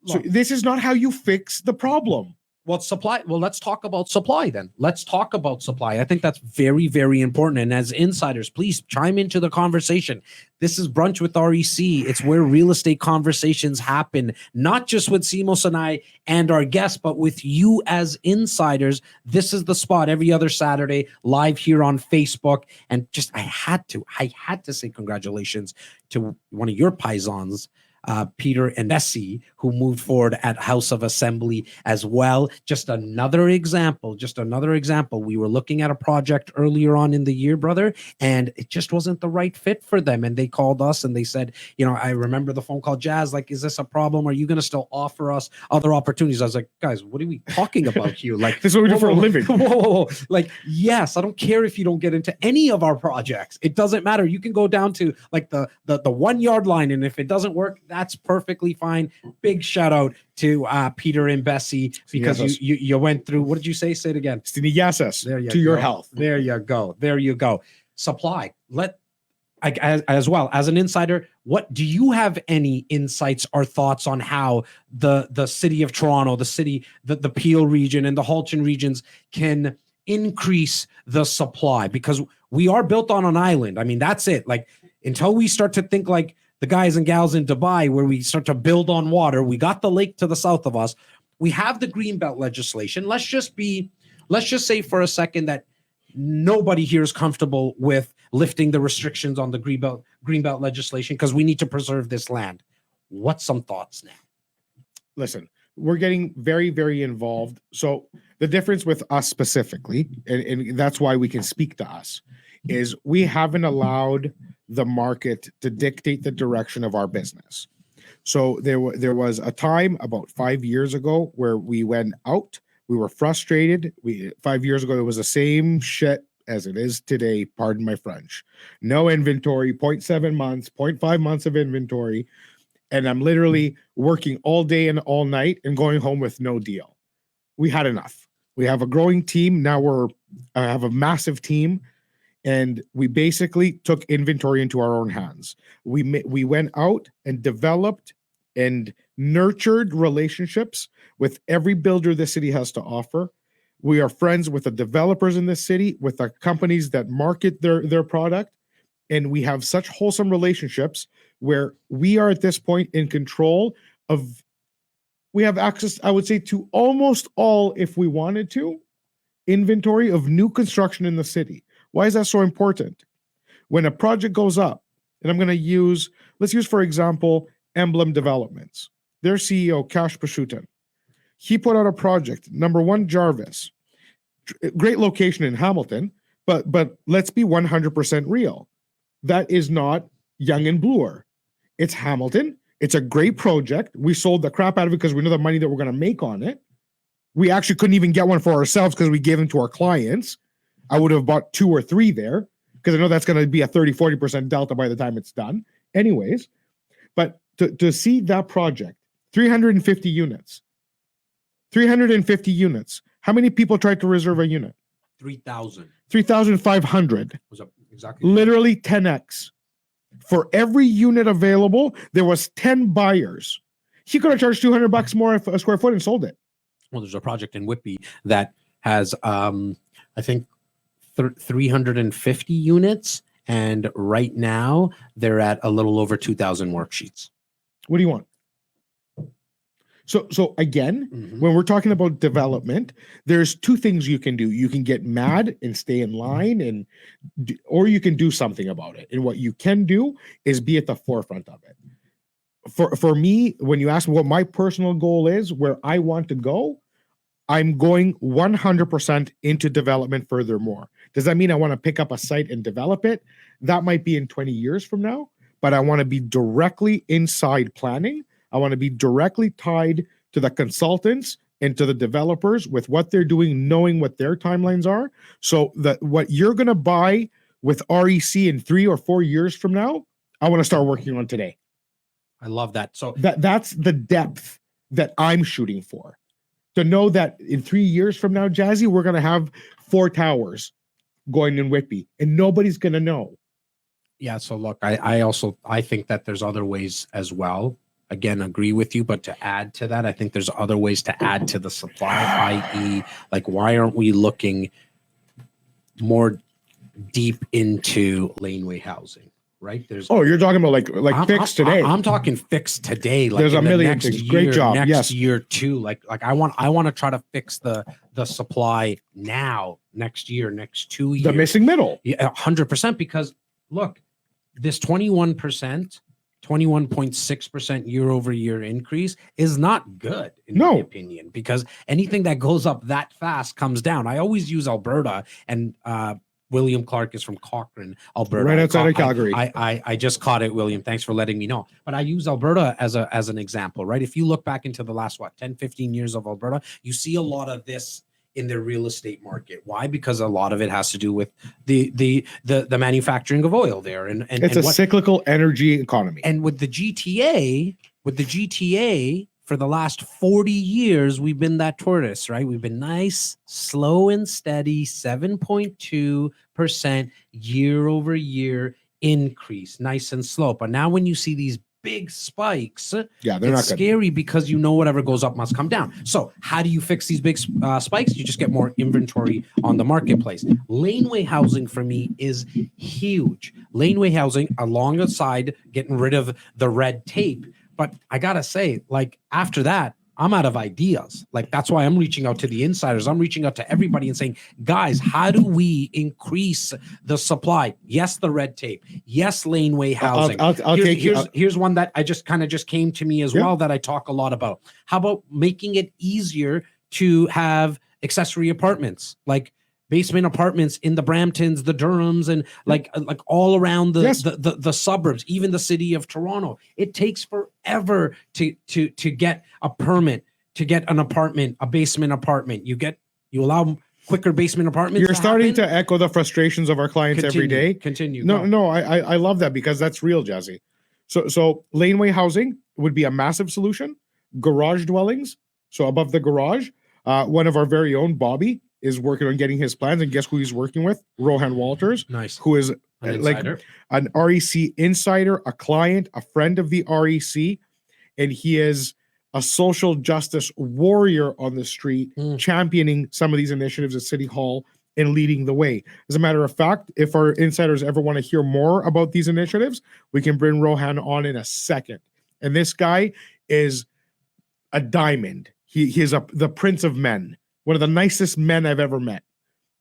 So this is not how you fix the problem. Well, supply. Well, let's talk about supply then. Let's talk about supply. I think that's very, very important. And as insiders, please chime into the conversation. This is Brunch with REC. It's where real estate conversations happen, not just with Simos and I and our guests, but with you as insiders. This is the spot every other Saturday, live here on Facebook. And just, I had to say congratulations to one of your paisans, Peter and Bessie, who moved forward at House of Assembly as well. Just another example. We were looking at a project earlier on in the year, brother, and it just wasn't the right fit for them. And they called us and they said, I remember the phone call, Jas, like, is this a problem? Are you going to still offer us other opportunities? I was like, guys, what are we talking about here? Like, this is what we do for a living. Whoa. Like, yes, I don't care if you don't get into any of our projects. It doesn't matter. You can go down to like the 1 yard line. And if it doesn't work, that's perfectly fine. Big shout out to Peter and Bessie, because you went through, what did you say? Say it again. To your health. There you go. Supply. As well as an insider, what do you have any insights or thoughts on how the city of Toronto, the Peel region and the Halton regions can increase the supply? Because we are built on an island. I mean, that's it. Like, until we start to think like the guys and gals in Dubai, where we start to build on water, we got the lake to the south of us. We have the Greenbelt legislation. Let's just say for a second that nobody here is comfortable with lifting the restrictions on the Greenbelt legislation because we need to preserve this land. What's some thoughts now? Listen, we're getting very, very involved. So the difference with us specifically, and that's why we can speak to us, is we haven't allowed the market to dictate the direction of our business. So there was a time about 5 years ago where we went out, we were frustrated. 5 years ago, it was the same shit as it is today, pardon my French. No inventory, 0.7 months, 0.5 months of inventory. And I'm literally working all day and all night and going home with no deal. We had enough. We have a growing team. Now I have a massive team. And we basically took inventory into our own hands. We went out and developed and nurtured relationships with every builder the city has to offer. We are friends with the developers in this city, with the companies that market their product. And we have such wholesome relationships where we are at this point in control of We have access, I would say, to almost all, if we wanted to, inventory of new construction in the city. Why is that so important? When a project goes up, and I'm going to let's use, for example, Emblem Developments. Their CEO, Kash Pashutan, he put out a project, number 1, Jarvis. Great location in Hamilton, but let's be 100% real. That is not Young and Bloor. It's Hamilton. It's a great project. We sold the crap out of it because we know the money that we're going to make on it. We actually couldn't even get one for ourselves because we gave them to our clients. I would have bought 2 or 3 there because I know that's going to be a 30-40% delta by the time it's done. Anyways, but to see that project, 350 units. 350 units. How many people tried to reserve a unit? 3,000. 3,500. Was up exactly. Literally 10x. For every unit available, there was 10 buyers. He could have charged $200 more a square foot and sold it. Well, there's a project in Whitby that has, I think, 350 units, and right now they're at a little over 2,000 worksheets. What do you want? So again, when we're talking about development, there's 2 things you can do. You can get mad and stay in line, or you can do something about it. And what you can do is be at the forefront of it. For me, when you ask me what my personal goal is, where I want to go, I'm going 100% into development furthermore. Does that mean I want to pick up a site and develop it? That might be in 20 years from now, but I want to be directly inside planning. I want to be directly tied to the consultants and to the developers with what they're doing, knowing what their timelines are. So that what you're going to buy with REC in 3 or 4 years from now, I want to start working on today. I love that. So that's the depth that I'm shooting for. To know that in 3 years from now, Jazzy, we're going to have 4 towers going in Whitby and nobody's going to know. Yeah. So look, I think that there's other ways as well. Again, agree with you, but to add to that, I think there's other ways to add to the supply, i.e., like, why aren't we looking more deep into laneway housing? Right? You're talking about like fixed today. I'm talking fixed today. Like, there's a million things. Great job. Next year too. Like I want to try to fix the supply now, next year, next 2 years. The missing middle. Yeah, 100%. Because look, this 21.6% year over year increase is not good in my opinion, because anything that goes up that fast comes down. I always use Alberta, and William Clark is from Cochrane, Alberta. Right outside of Calgary. I just caught it, William. Thanks for letting me know. But I use Alberta as an example, right? If you look back into the last, 10, 15 years of Alberta, you see a lot of this in the real estate market. Why? Because a lot of it has to do with the manufacturing of oil there. And it's a cyclical energy economy. And with the GTA, for the last 40 years, we've been that tortoise, right? We've been nice, slow and steady, 7.2% year over year increase, nice and slow. But now when you see these big spikes, they're it's not scary because you know whatever goes up must come down. So how do you fix these big spikes? You just get more inventory on the marketplace. Laneway housing for me is huge. Laneway housing alongside getting rid of the red tape. But I gotta say, like, after that, I'm out of ideas. Like, that's why I'm reaching out to the insiders. I'm reaching out to everybody and saying, guys, how do we increase the supply? Yes, the red tape. Yes, laneway housing. Here's one that I just came to me as well that I talk a lot about. How about making it easier to have accessory apartments, like basement apartments in the Bramptons, the Durhams, and like all around the suburbs, even the city of Toronto. It takes forever to get a permit, to get an apartment, a basement apartment. You allow quicker basement apartments. You're starting to echo the frustrations of our clients every day. Continue. No, I love that because that's real, Jazzy. So laneway housing would be a massive solution. Garage dwellings, so above the garage. One of our very own, Bobby, is working on getting his plans, and guess who he's working with? Rohan Walters, nice, who is like an REC insider, a client, a friend of the REC, and he is a social justice warrior on the street, championing some of these initiatives at City Hall and leading the way. As a matter of fact, if our insiders ever want to hear more about these initiatives, we can bring Rohan on in a second. And this guy is a diamond. He is the prince of men, one of the nicest men I've ever met.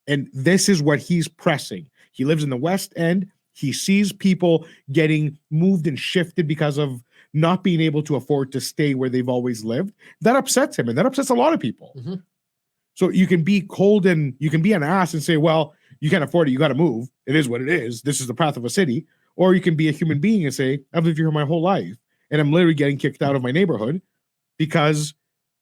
And this is what he's pressing. He lives in the West End. He sees people getting moved and shifted because of not being able to afford to stay where they've always lived. That upsets him, and that upsets a lot of people. Mm-hmm. So you can be cold and you can be an ass and say, well, you can't afford it. You got to move. It is what it is. This is the path of a city. Or you can be a human being and say, I've lived here my whole life, and I'm literally getting kicked out of my neighborhood because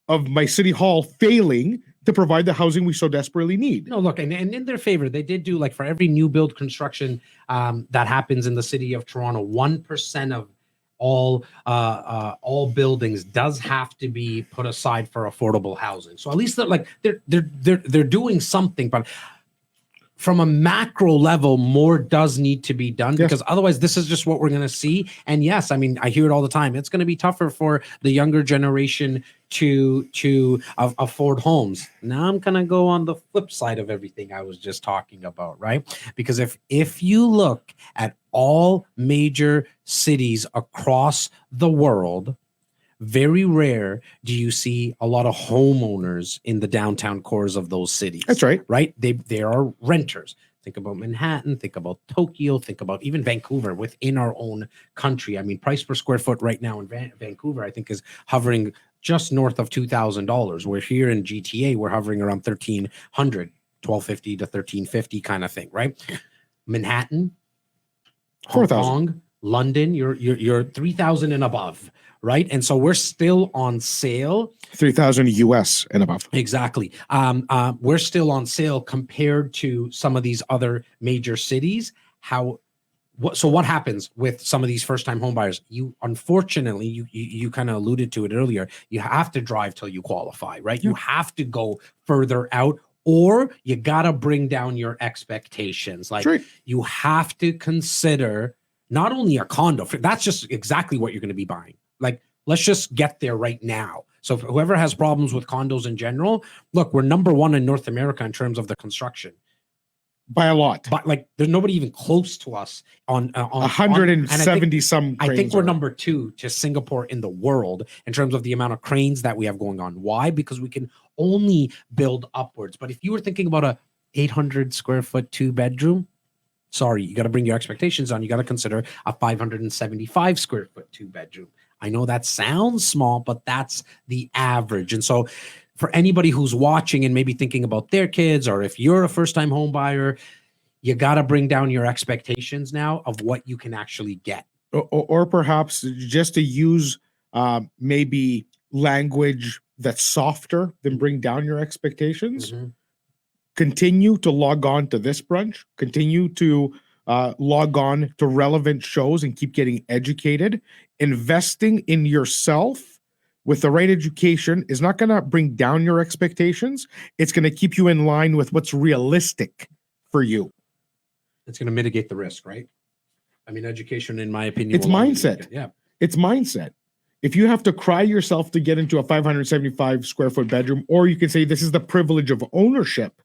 of my city hall failing to provide the housing we so desperately need. No, look, and in their favor, they did do, like, for every new build construction that happens in the city of Toronto, 1% of all buildings does have to be put aside for affordable housing. So at least they're doing something, but from a macro level, more does need to be done, because otherwise this is just what we're going to see. And yes, I mean, I hear it all the time. It's going to be tougher for the younger generation to afford homes. Now I'm going to go on the flip side of everything I was just talking about, right? Because if you look at all major cities across the world, very rare do you see a lot of homeowners in the downtown cores of those cities. That's right. Right? They are renters. Think about Manhattan, think about Tokyo, think about even Vancouver within our own country. I mean, price per square foot right now in Vancouver, I think, is hovering just north of $2,000. We're here in GTA, we're hovering around $1,300, $1,250 to $1,350 kind of thing, right? Manhattan, Hong Kong, London, you're 3,000 and above, right? And so we're still on sale. 3,000 US and above. Exactly. We're still on sale compared to some of these other major cities. So what happens with some of these first-time home buyers? You unfortunately, you kind of alluded to it earlier. You have to drive till you qualify, right? Yeah. You have to go further out, or you got to bring down your expectations. Like, you have to consider not only a condo. That's just exactly what you're going to be buying. Like, let's just get there right now. So whoever has problems with condos in general, look, we're number one in North America in terms of the construction. By a lot. But like, there's nobody even close to us on 170 some cranes. I think we're number two to Singapore in the world in terms of the amount of cranes that we have going on. Why? Because we can only build upwards. But if you were thinking about a 800 square foot 2-bedroom, sorry, you got to bring your expectations on. You got to consider a 575 square foot 2-bedroom. I know that sounds small, but that's the average. And so for anybody who's watching and maybe thinking about their kids, or if you're a first-time home buyer, you got to bring down your expectations now of what you can actually get. Or perhaps just to use maybe language that's softer than bring down your expectations. Mm-hmm. Continue to log on to this brunch. Continue to log on to relevant shows and keep getting educated. Investing in yourself with the right education is not going to bring down your expectations. It's going to keep you in line with what's realistic for you. It's going to mitigate the risk, right? I mean, education, in my opinion, it's mindset. Yeah. It's mindset. If you have to cry yourself to get into a 575 square foot bedroom, or you can say this is the privilege of ownership,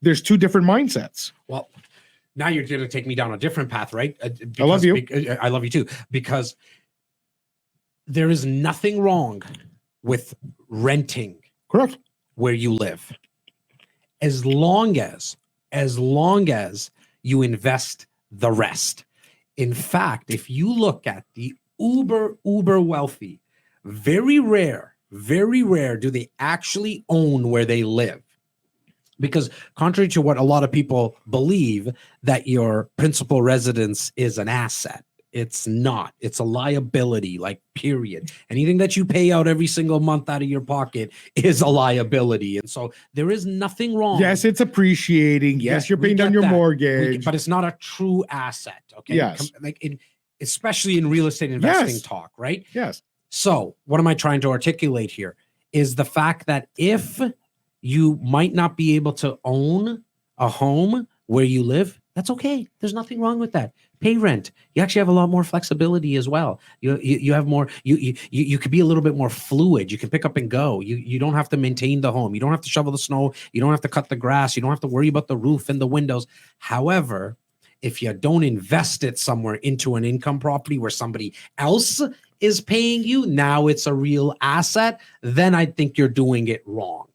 there's two different mindsets. Well, now you're going to take me down a different path, right? I love you. I love you too, because there is nothing wrong with renting correct where you live, as long as you invest the rest. In fact, if you look at the uber wealthy, very rare do they actually own where they live. Because contrary to what a lot of people believe, that your principal residence is an asset, it's not. It's a liability, like, period. Anything that you pay out every single month out of your pocket is a liability. And so there is nothing wrong. Yes, it's appreciating. Yes, you're paying down your mortgage. But it's not a true asset, okay? Yes. Especially in real estate investing talk, right? Yes. So what am I trying to articulate here is the fact that if you might not be able to own a home where you live, that's okay. There's nothing wrong with that. Pay rent. You actually have a lot more flexibility as well. You have more. You could be a little bit more fluid. You can pick up and go. You don't have to maintain the home. You don't have to shovel the snow. You don't have to cut the grass. You don't have to worry about the roof and the windows. However, if you don't invest it somewhere into an income property where somebody else is paying you, now it's a real asset, then I think you're doing it wrong.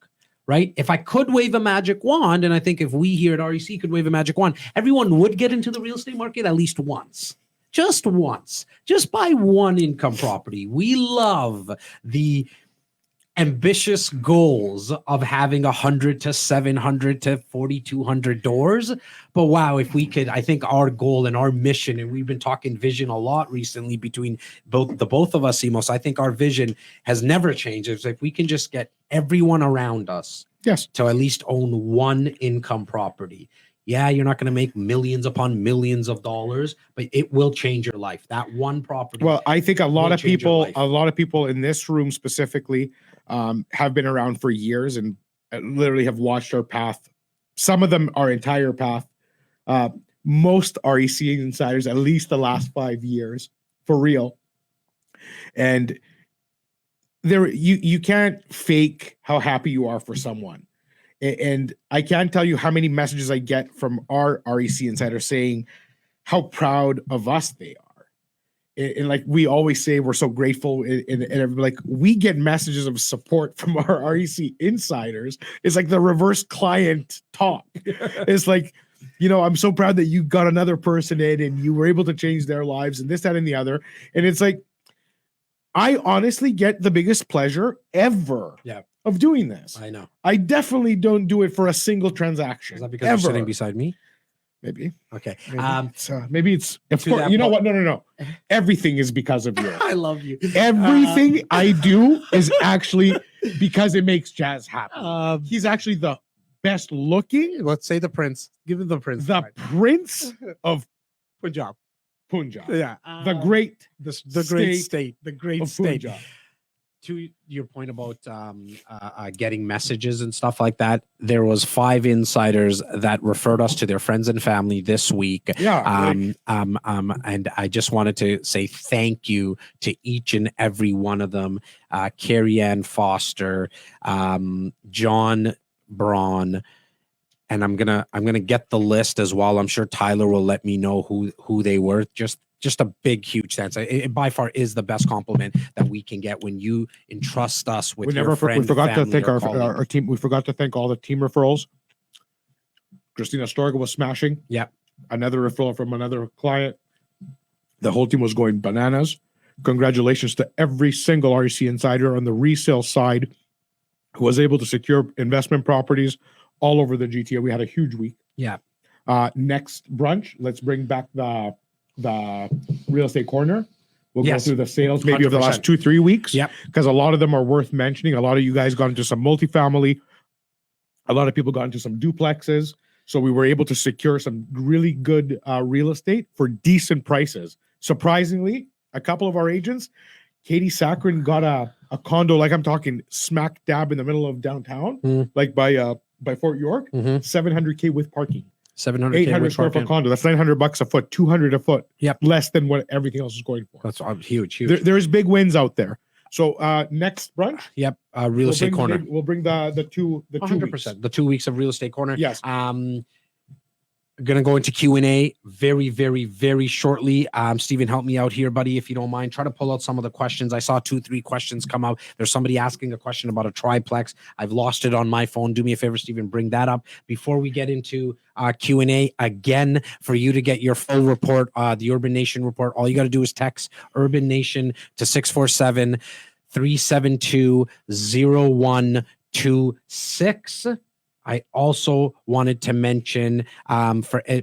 Right? If I could wave a magic wand, and I think if we here at REC could wave a magic wand, everyone would get into the real estate market at least once. Just once. Just buy one income property. We love the ambitious goals of having 100 to 700 to 4,200 doors. But wow, if we could, I think our goal and our mission, and we've been talking vision a lot recently between both of us, Simos, I think our vision has never changed. It's if we can just get everyone around us to at least own one income property. Yeah, you're not going to make millions upon millions of dollars, but it will change your life. That one property. Well, I think a lot of people in this room specifically have been around for years and literally have watched our path. Some of them our entire path. Most REC insiders, at least the last 5 years, for real. And you can't fake how happy you are for someone. And I can't tell you how many messages I get from our REC insiders saying how proud of us they are. And like we always say, we're so grateful. And like we get messages of support from our REC insiders. It's like the reverse client talk. It's like, you know, I'm so proud that you got another person in and you were able to change their lives and this, that, and the other. And it's like, I honestly get the biggest pleasure ever of doing this. I know. I definitely don't do it for a single transaction. Is that because you're sitting beside me? Maybe. Okay. Maybe it's of course, you know what? No. Everything is because of you. I love you. Everything I do is actually because it makes Jas happy. He's actually the best looking. Let's say the prince. Give him the prince. The prince of Punjab. Yeah. The great state. The great state. Punjab. To your point about getting messages and stuff like that, there was 5 insiders that referred us to their friends and family this week. And I just wanted to say thank you to each and every one of them. Carrie Ann Foster, John Braun, and I'm gonna get the list as well. I'm sure Tyler will let me know who they were. Just a big, huge thanks. It by far is the best compliment that we can get when you entrust us with your friend. We forgot to thank our team. We forgot to thank all the team referrals. Christina Storga was smashing. Yeah. Another referral from another client. The whole team was going bananas. Congratulations to every single REC insider on the resale side who was able to secure investment properties all over the GTA. We had a huge week. Yeah. Next brunch, let's bring back the real estate corner. We'll go through the sales maybe 100%. Over the last 2-3 weeks. Yeah. Because a lot of them are worth mentioning. A lot of you guys got into some multifamily. A lot of people got into some duplexes. So we were able to secure some really good real estate for decent prices. Surprisingly, a couple of our agents, Katie Saccharin got a condo, like I'm talking smack dab in the middle of downtown, like by Fort York, $700K with parking. 800 square foot condo. That's $900 a foot, $200 a foot. Yep. Less than what everything else is going for. That's huge. There's big wins out there. So next brunch. Yep. Real estate corner. We'll bring the 200%. The 2 weeks of real estate corner. Yes. Going to go into Q&A very, very, very shortly. Stephen, help me out here, buddy, if you don't mind. Try to pull out some of the questions. I saw 2-3 questions come out. There's somebody asking a question about a triplex. I've lost it on my phone. Do me a favor, Stephen, bring that up. Before we get into Q&A, again, for you to get your full report, the Urbanation report, all you got to do is text Urbanation to 647-372-0126. I also wanted to mention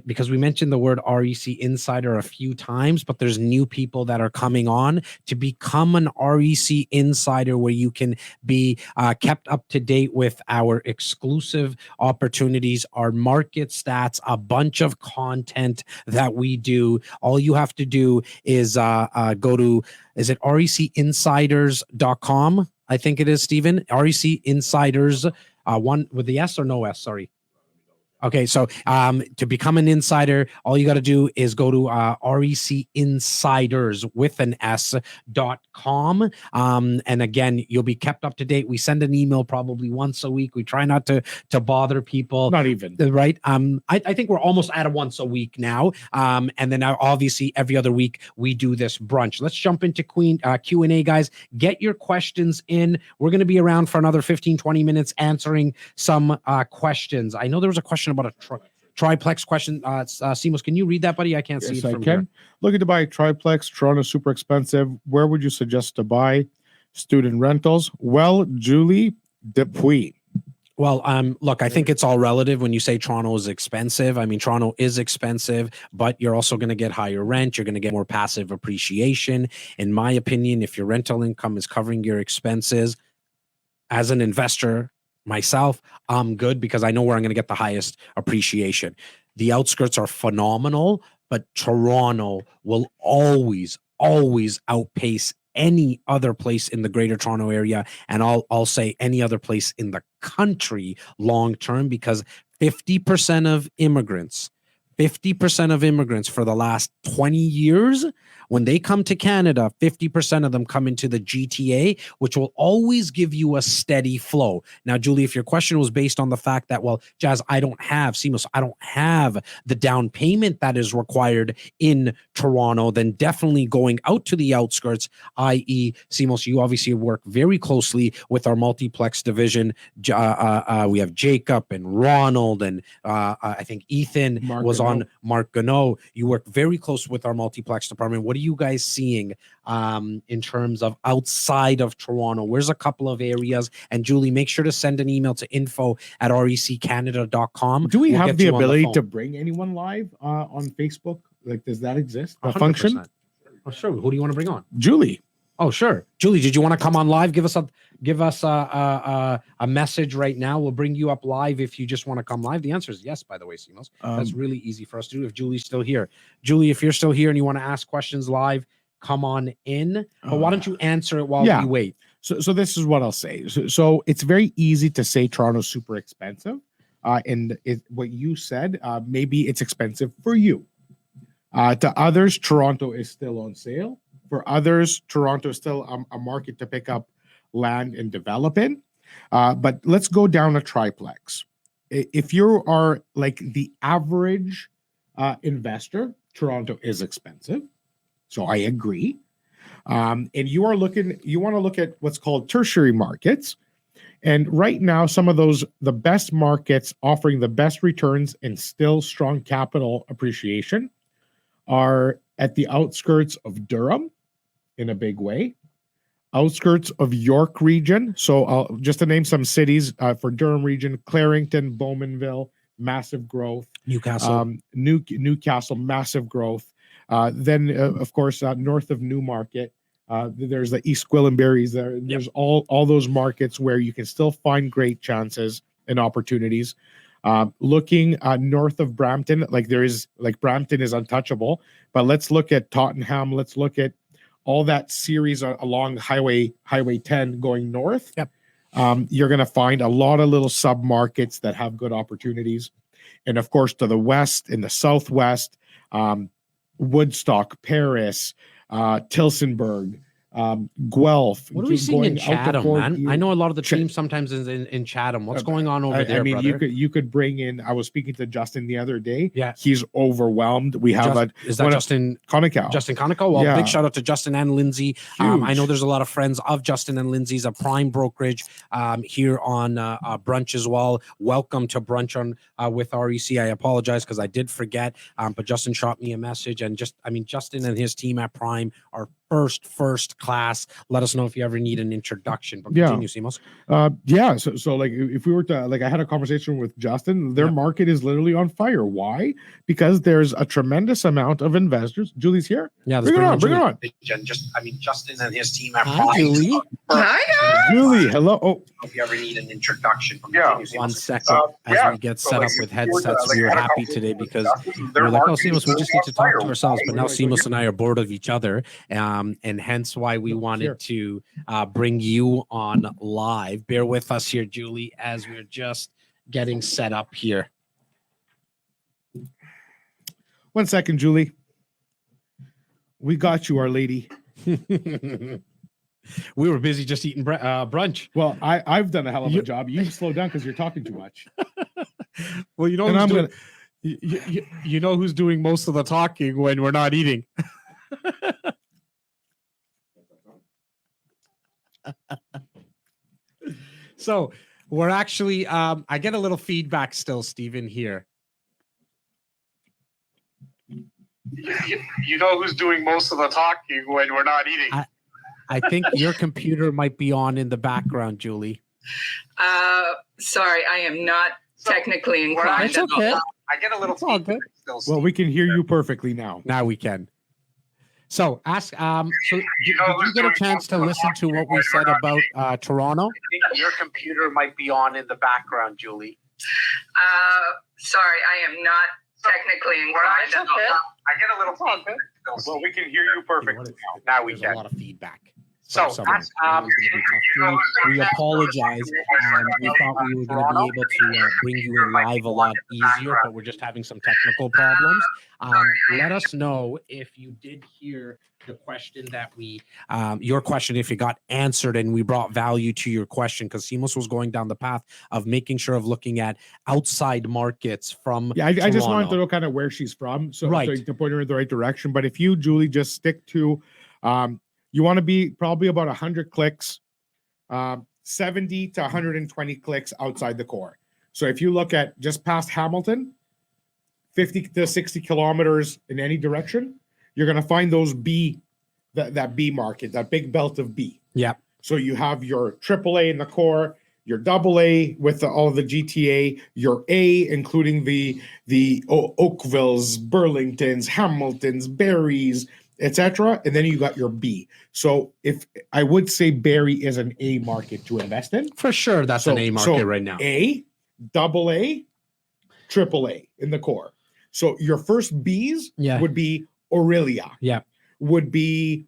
because we mentioned the word REC Insider a few times, but there's new people that are coming on to become an REC Insider where you can be kept up to date with our exclusive opportunities, our market stats, a bunch of content that we do. All you have to do is go to, is it recinsiders.com? I think it is, Stephen. REC Insiders. One with the S or no S? Sorry. Okay, so to become an insider, all you got to do is go to REC Insiders with an S.com. And again, you'll be kept up to date. We send an email probably once a week. We try not to bother people. Not even. Right. I think we're almost at a once a week now. And then now obviously every other week we do this brunch. Let's jump into Q&A, guys. Get your questions in. We're going to be around for another 15, 20 minutes answering some questions. I know there was a question about a triplex question. Simos, can you read that, buddy? I can't see it from here. Looking to buy a triplex. Toronto super expensive. Where would you suggest to buy? Student rentals. Well, Julie Dupuis. Well, look, I think it's all relative when you say Toronto is expensive. I mean, Toronto is expensive, but you're also going to get higher rent. You're going to get more passive appreciation. In my opinion, if your rental income is covering your expenses, as an investor, myself, I'm good because I know where I'm going to get the highest appreciation. The outskirts are phenomenal, but Toronto will always outpace any other place in the Greater Toronto Area, and I'll say any other place in the country long term, because 50% of immigrants for the last 20 years, when they come to Canada, 50% of them come into the GTA, which will always give you a steady flow. Now, Julie, if your question was based on the fact that, well, Jas, I don't have the down payment that is required in Toronto, then definitely going out to the outskirts, i.e. Simos, you obviously work very closely with our multiplex division. We have Jacob and Ronald, and I think Ethan was on Mark Gano. You work very close with our multiplex department. What are you guys seeing in terms of outside of Toronto? Where's a couple of areas? And Julie, make sure to send an email to info@reccanada.com. Do we have the ability to bring anyone live on Facebook? Like, does that exist? A function? Oh, sure. Who do you want to bring on? Julie. Oh, sure. Julie, did you want to come on live? Give us a message right now. We'll bring you up live if you just want to come live. The answer is yes, by the way, Simos. That's really easy for us to do if Julie's still here. Julie, if you're still here and you want to ask questions live, come on in. But why don't you answer it while we wait? So this is what I'll say. So it's very easy to say Toronto's super expensive. And what you said, maybe it's expensive for you. To others, Toronto is still on sale. For others, Toronto is still a market to pick up land and develop in. But let's go down a triplex. If you are like the average investor, Toronto is expensive. So I agree. And you want to look at what's called tertiary markets. And right now, some of the best markets offering the best returns and still strong capital appreciation are at the outskirts of Durham in a big way, outskirts of York region. So just to name some cities for Durham region: Clarington, Bowmanville, massive growth. Newcastle, Newcastle, massive growth. Then, of course, north of Newmarket, there's the East Gwillimbury's. There's all those markets where you can still find great chances and opportunities. Looking north of Brampton, Brampton is untouchable, but let's look at Tottenham. Let's look at all that series along Highway 10 going north. Yep. You're going to find a lot of little sub-markets that have good opportunities. And of course, to the west, in the southwest, Woodstock, Paris, Tillsonburg, Guelph. What are we seeing in Chatham, man? I know a lot of the teams sometimes in Chatham. What's going on over there, brother? you could bring in. I was speaking to Justin the other day. Yeah, he's overwhelmed. We have Justin Conocal? Justin Conocal. Well, big shout out to Justin and Lindsay. I know there's a lot of friends of Justin and Lindsay's, a prime brokerage here on Brunch as well. Welcome to Brunch on with REC. I apologize because I did forget, but Justin shot me a message, and Justin and his team at Prime are first class. Let us know if you ever need an introduction. But continue, Simos. So like if we were to I had a conversation with Justin, their market is literally on fire. Why? Because there's a tremendous amount of investors. Julie's here. Yeah, bring it on. Justin and his team at Prime. Julie. Hi guys. Julie, hello. Oh, if you ever need an introduction. One second as we get set up with headsets. We were happy today because we're like, Simos, we just need to talk to ourselves. But now Simos and I are bored of each other. And hence why we wanted to bring you on live. Bear with us here, Julie, as we're just getting set up here. 1 second, Julie. We got you, Our Lady. We were busy just eating brunch. Well, I've done a hell of a job. You slow down because you're talking too much. Well, you know, And who's I'm doing, gonna. you know who's doing most of the talking when we're not eating. So we're actually, I get a little feedback still, Stephen, here. You know who's doing most of the talking when we're not eating. I think your computer might be on in the background, Julie. Sorry, I am not technically inclined. It's okay. I get a little It's all good. still. Well, we can hear you perfectly now. Now we can. So ask. So did you get a chance to listen to what we said about Toronto? I think your computer might be on in the background, Julie. Sorry, I am not technically inclined. It's okay. I get a little feedback. Well, we can hear you perfectly now. Now we There's can. a lot of feedback. So, Sometimes. We apologize. We thought we were going to be able to bring you in live a lot easier, but we're just having some technical problems. Let us know if you did hear the question that your question, if it got answered and we brought value to your question, because Simos was going down the path of making sure of looking at outside markets from Yeah, I just wanted Toronto. to know kind of where she's from, so Right. so you can point her in the right direction. But if you, Julie, just stick to, you want to be probably about 100 clicks, 70 to 120 clicks outside the core. So if you look at just past Hamilton, 50 to 60 kilometers in any direction, you're going to find those that B market, that big belt of B. Yeah. So you have your AAA in the core, your AA with all of the GTA, your A, including the Oakvilles, Burlingtons, Hamiltons, Barries, etc. And then you got your B. So if I would say Barrie is an A market to invest in. For sure, that's an A market right now. A, AA, AAA in the core. So your first Bs would be Aurelia. Yeah. Would be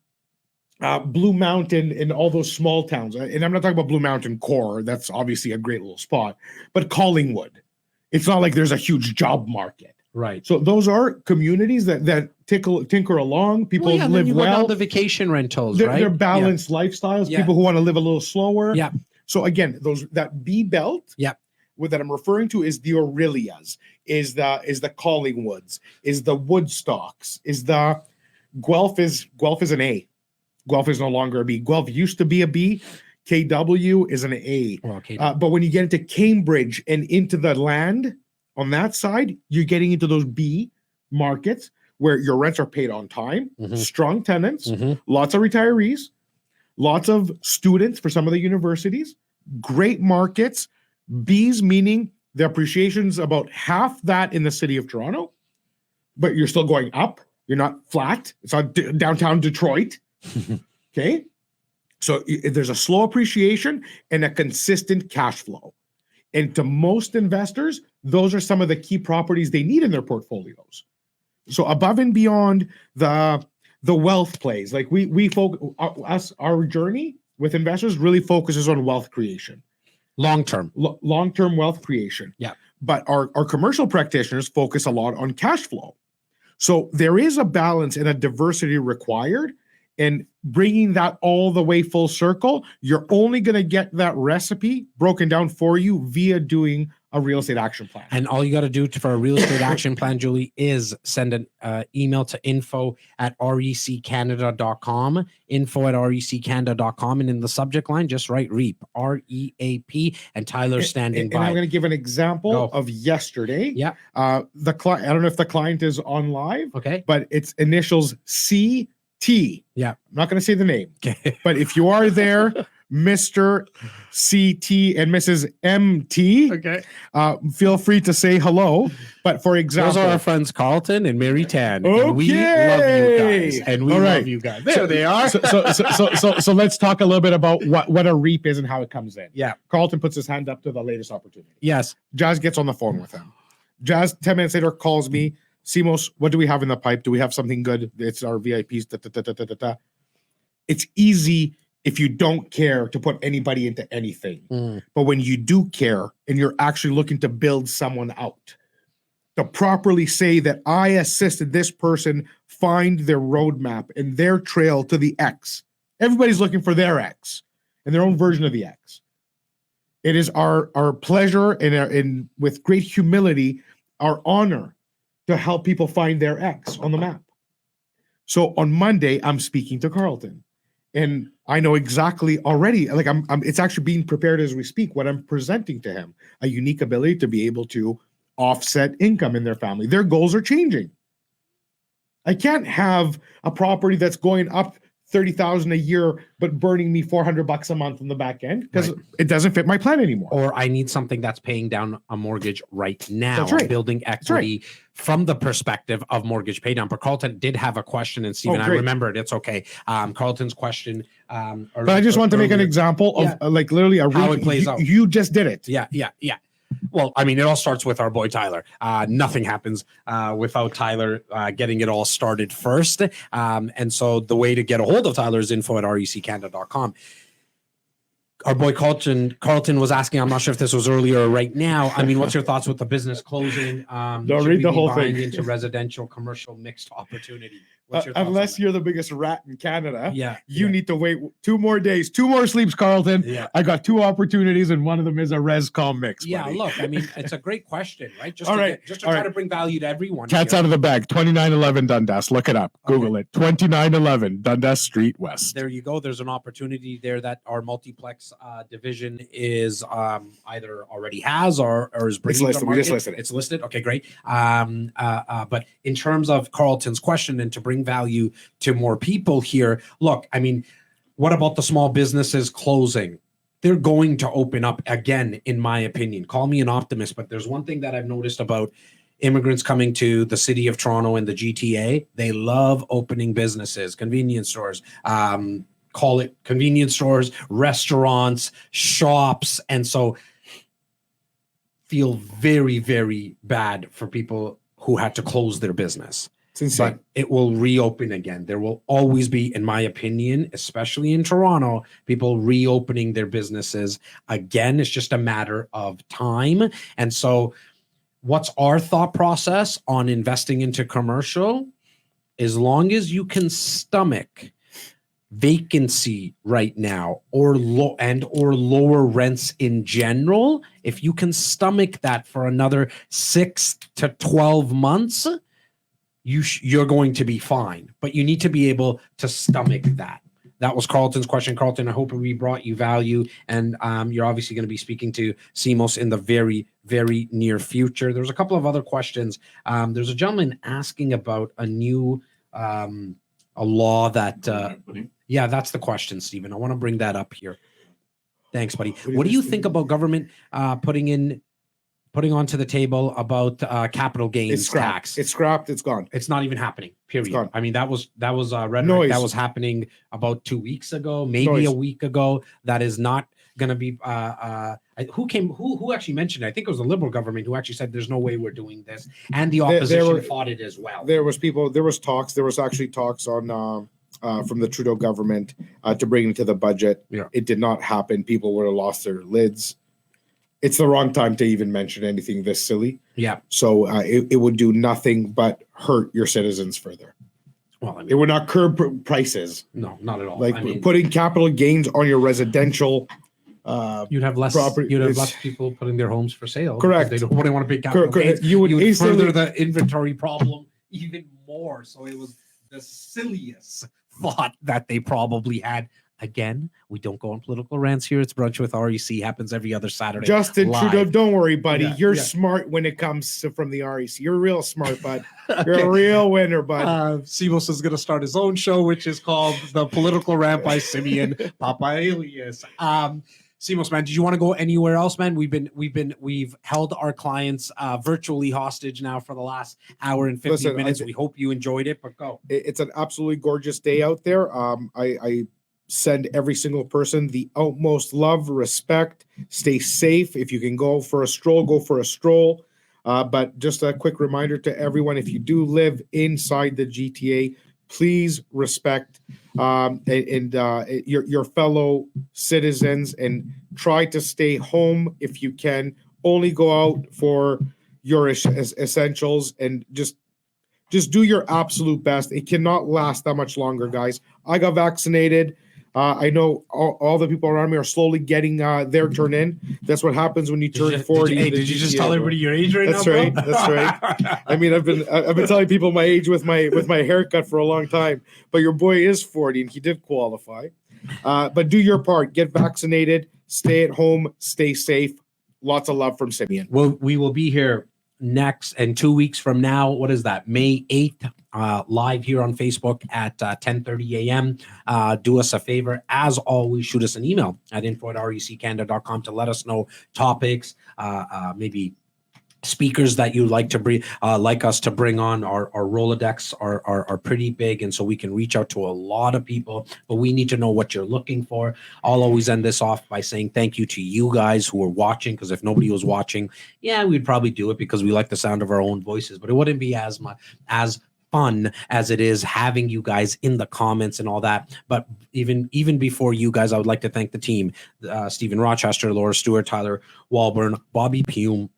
Blue Mountain and all those small towns. And I'm not talking about Blue Mountain core. That's obviously a great little spot. But Collingwood. It's not like there's a huge job market. Right. So those are communities that tinker along. People live you well. Go down the vacation rentals, They're, right? they're balanced lifestyles. People who want to live a little slower. Yeah. So again, that B belt. Yeah. That I'm referring to is the Aurelias, is the Collingwoods, is the Woodstocks, is the Guelph is an A. Guelph is no longer a B. Guelph used to be a B. KW is an A. Well, okay. But when you get into Cambridge and into the land on that side, you're getting into those B markets where your rents are paid on time, strong tenants, lots of retirees, lots of students for some of the universities, great markets. B's meaning the appreciation's about half that in the city of Toronto, but you're still going up. You're not flat. It's not downtown Detroit. Okay. So there's a slow appreciation and a consistent cash flow. And to most investors, those are some of the key properties they need in their portfolios. So above and beyond the wealth plays, like we focus, our journey with investors really focuses on wealth creation. Long-term wealth creation. Yeah. But our commercial practitioners focus a lot on cash flow. So there is a balance and a diversity required. And bringing that all the way full circle, you're only going to get that recipe broken down for you via doing a real estate action plan. And all you got to do for a real estate action plan, Julie, is send an email to info@reccanada.com, info@reccanada.com. And in the subject line, just write REAP, REAP, and Tyler's standing by. And I'm going to give an example of yesterday. Yeah. The client, I don't know if the client is on live, Okay. but it's initials CT. Yeah. I'm not going to say the name, Okay. but if you are there, Mr. CT and Mrs. MT, Okay. feel free to say hello. But for example, Those are our friends Carlton and Mary Tan. And we love you guys. And we love you guys. There they are. So let's talk a little bit about what a REAP is and how it comes in. Yeah. Carlton puts his hand up to the latest opportunity. Yes. Jas gets on the phone with him. Jas, 10 minutes later, calls me. Simos, what do we have in the pipe? Do we have something good? It's our VIPs. It's easy if you don't care to put anybody into anything. But when you do care and you're actually looking to build someone out, to properly say that I assisted this person find their roadmap and their trail to the X. Everybody's looking for their X and their own version of the X. It is our pleasure and with great humility, our honor to help people find their X on the map. So on Monday, I'm speaking to Carlton, and I know exactly already, like it's actually being prepared as we speak, what I'm presenting to him, a unique ability to be able to offset income in their family. Their goals are changing. I can't have a property that's going up 30,000 a year, but burning me $400 a month on the back end because it doesn't fit my plan anymore. Or I need something that's paying down a mortgage right now. That's right. Building equity from the perspective of mortgage pay down. But Carlton did have a question, and Stephen, I remembered. It's okay. Carlton's question. But I just want to make an example of like literally how it plays out. You just did it. Yeah. Well, I mean, it all starts with our boy Tyler. Nothing happens without Tyler getting it all started first. And so the way to get a hold of Tyler is info@reccanada.com. Our boy Carlton was asking, I'm not sure if this was earlier or right now. I mean, what's your thoughts with the business closing? Don't read the whole thing. Into residential, commercial, mixed opportunity. Unless you're the biggest rat in Canada, you need to wait 2 more days, 2 more sleeps, Carlton. I got 2 opportunities, and one of them is a ResCom mix. Yeah, look, I mean, it's a great question, right? Just to try to bring value to everyone. Cat's out of the bag. 2911 Dundas. Look it up. Google it. 2911 Dundas Street West. There you go. There's an opportunity there that our multiplex division is either already has or is bringing to market. We just listed it. It's listed. Okay, great. But in terms of Carlton's question and to bring value to more people here, look, I mean, what about the small businesses closing? They're going to open up again, in my opinion. Call me an optimist, but there's one thing that I've noticed about immigrants coming to the city of Toronto and the GTA. They love opening businesses, convenience stores, call it convenience stores, restaurants, shops. And so feel very, very bad for people who had to close their business. But it will reopen again. There will always be, in my opinion, especially in Toronto, people reopening their businesses again. It's just a matter of time. And so what's our thought process on investing into commercial? As long as you can stomach vacancy right now or lower rents in general, if you can stomach that for another 6 to 12 months, you're going to be fine, but you need to be able to stomach that. That was Carlton's question. Carlton, I hope we brought you value, and you're obviously going to be speaking to Simos in the very, very near future. There's a couple of other questions. There's a gentleman asking about a new a law that that's the question, Stephen. I want to bring that up here. Thanks, buddy. What do you think about government putting onto the table about capital gains tax? It's scrapped. It's gone. It's not even happening. Period. Gone. I mean, that was rhetoric Noise. that was happening about 2 weeks ago, maybe a week ago. That is not going to be. Who actually mentioned it? I think it was the Liberal government who actually said there's no way we're doing this, and the opposition fought it as well. There was talks. There was actually talks on from the Trudeau government to bring it to the budget. Yeah. It did not happen. People would have lost their lids. It's the wrong time to even mention anything this silly. Yeah. So it would do nothing but hurt your citizens further. Well, I mean, it would not curb prices. No, not at all. Like putting capital gains on your residential. You'd have less. Property, you'd have less people putting their homes for sale. Correct. They wouldn't want to pay capital gains. You would further the inventory problem even more. So it was the silliest thought that they probably had. Again, we don't go on political rants here. It's Brunch with REC. Happens every other Saturday. Justin live. Trudeau, don't worry, buddy. You're smart when it comes from the REC. You're real smart, bud. You're a real winner, bud. Simos is going to start his own show, which is called The Political Rant by Simos Papailias. Simos, man, did you want to go anywhere else, man? We've held our clients virtually hostage now for the last hour and 15 minutes. We hope you enjoyed it, but go. It's an absolutely gorgeous day out there. I send every single person the utmost love, respect. Stay safe. If you can go for a stroll, go for a stroll. But just a quick reminder to everyone, if you do live inside the GTA, please respect your fellow citizens and try to stay home if you can. Only go out for your essentials, and just do your absolute best. It cannot last that much longer, guys. I got vaccinated. I know all the people around me are slowly getting their turn in. That's what happens when you turn 40. Did you just tell everybody your age right That's now? right. That's right. I mean, I've been telling people my age with my haircut for a long time. But your boy is 40, and he did qualify. But do your part. Get vaccinated. Stay at home. Stay safe. Lots of love from Simeon. Well, we will be here next and 2 weeks from now. What is that? May 8th, live here on Facebook at 10:30 a.m. Do us a favor. As always, shoot us an email at info@reccanada.com to let us know topics, maybe speakers that you like to bring, like us to bring on. Our Rolodex are pretty big, and so we can reach out to a lot of people, but we need to know what you're looking for. I'll always end this off by saying thank you to you guys who are watching, because if nobody was watching, yeah, we'd probably do it because we like the sound of our own voices, but it wouldn't be as fun as it is having you guys in the comments and all that. But even before you guys, I would like to thank the team, Stephen Rochester, Laura Stewart, Tyler Walburn, Bobby Pume,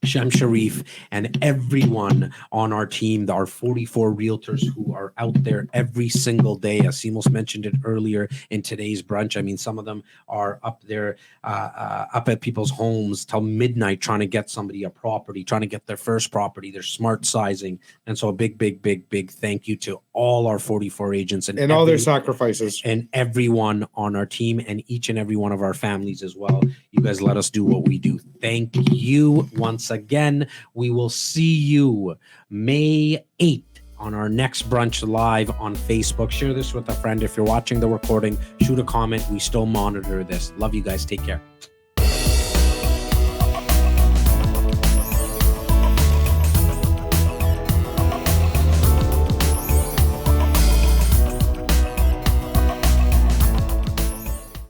Shem Sharif, and everyone on our team, our 44 realtors who are out there every single day. As Simos mentioned it earlier in today's brunch, I mean, some of them are up there, up at people's homes till midnight trying to get somebody a property, trying to get their first property, their smart sizing. And so a big thank you to all our 44 agents and all their sacrifices. And everyone on our team and each and every one of our families as well. You guys let us do what we do. Thank you once again. We will see you May 8th on our next brunch live on Facebook. Share this with a friend. If you're watching the recording, shoot a comment. We still monitor this. Love you guys. Take care.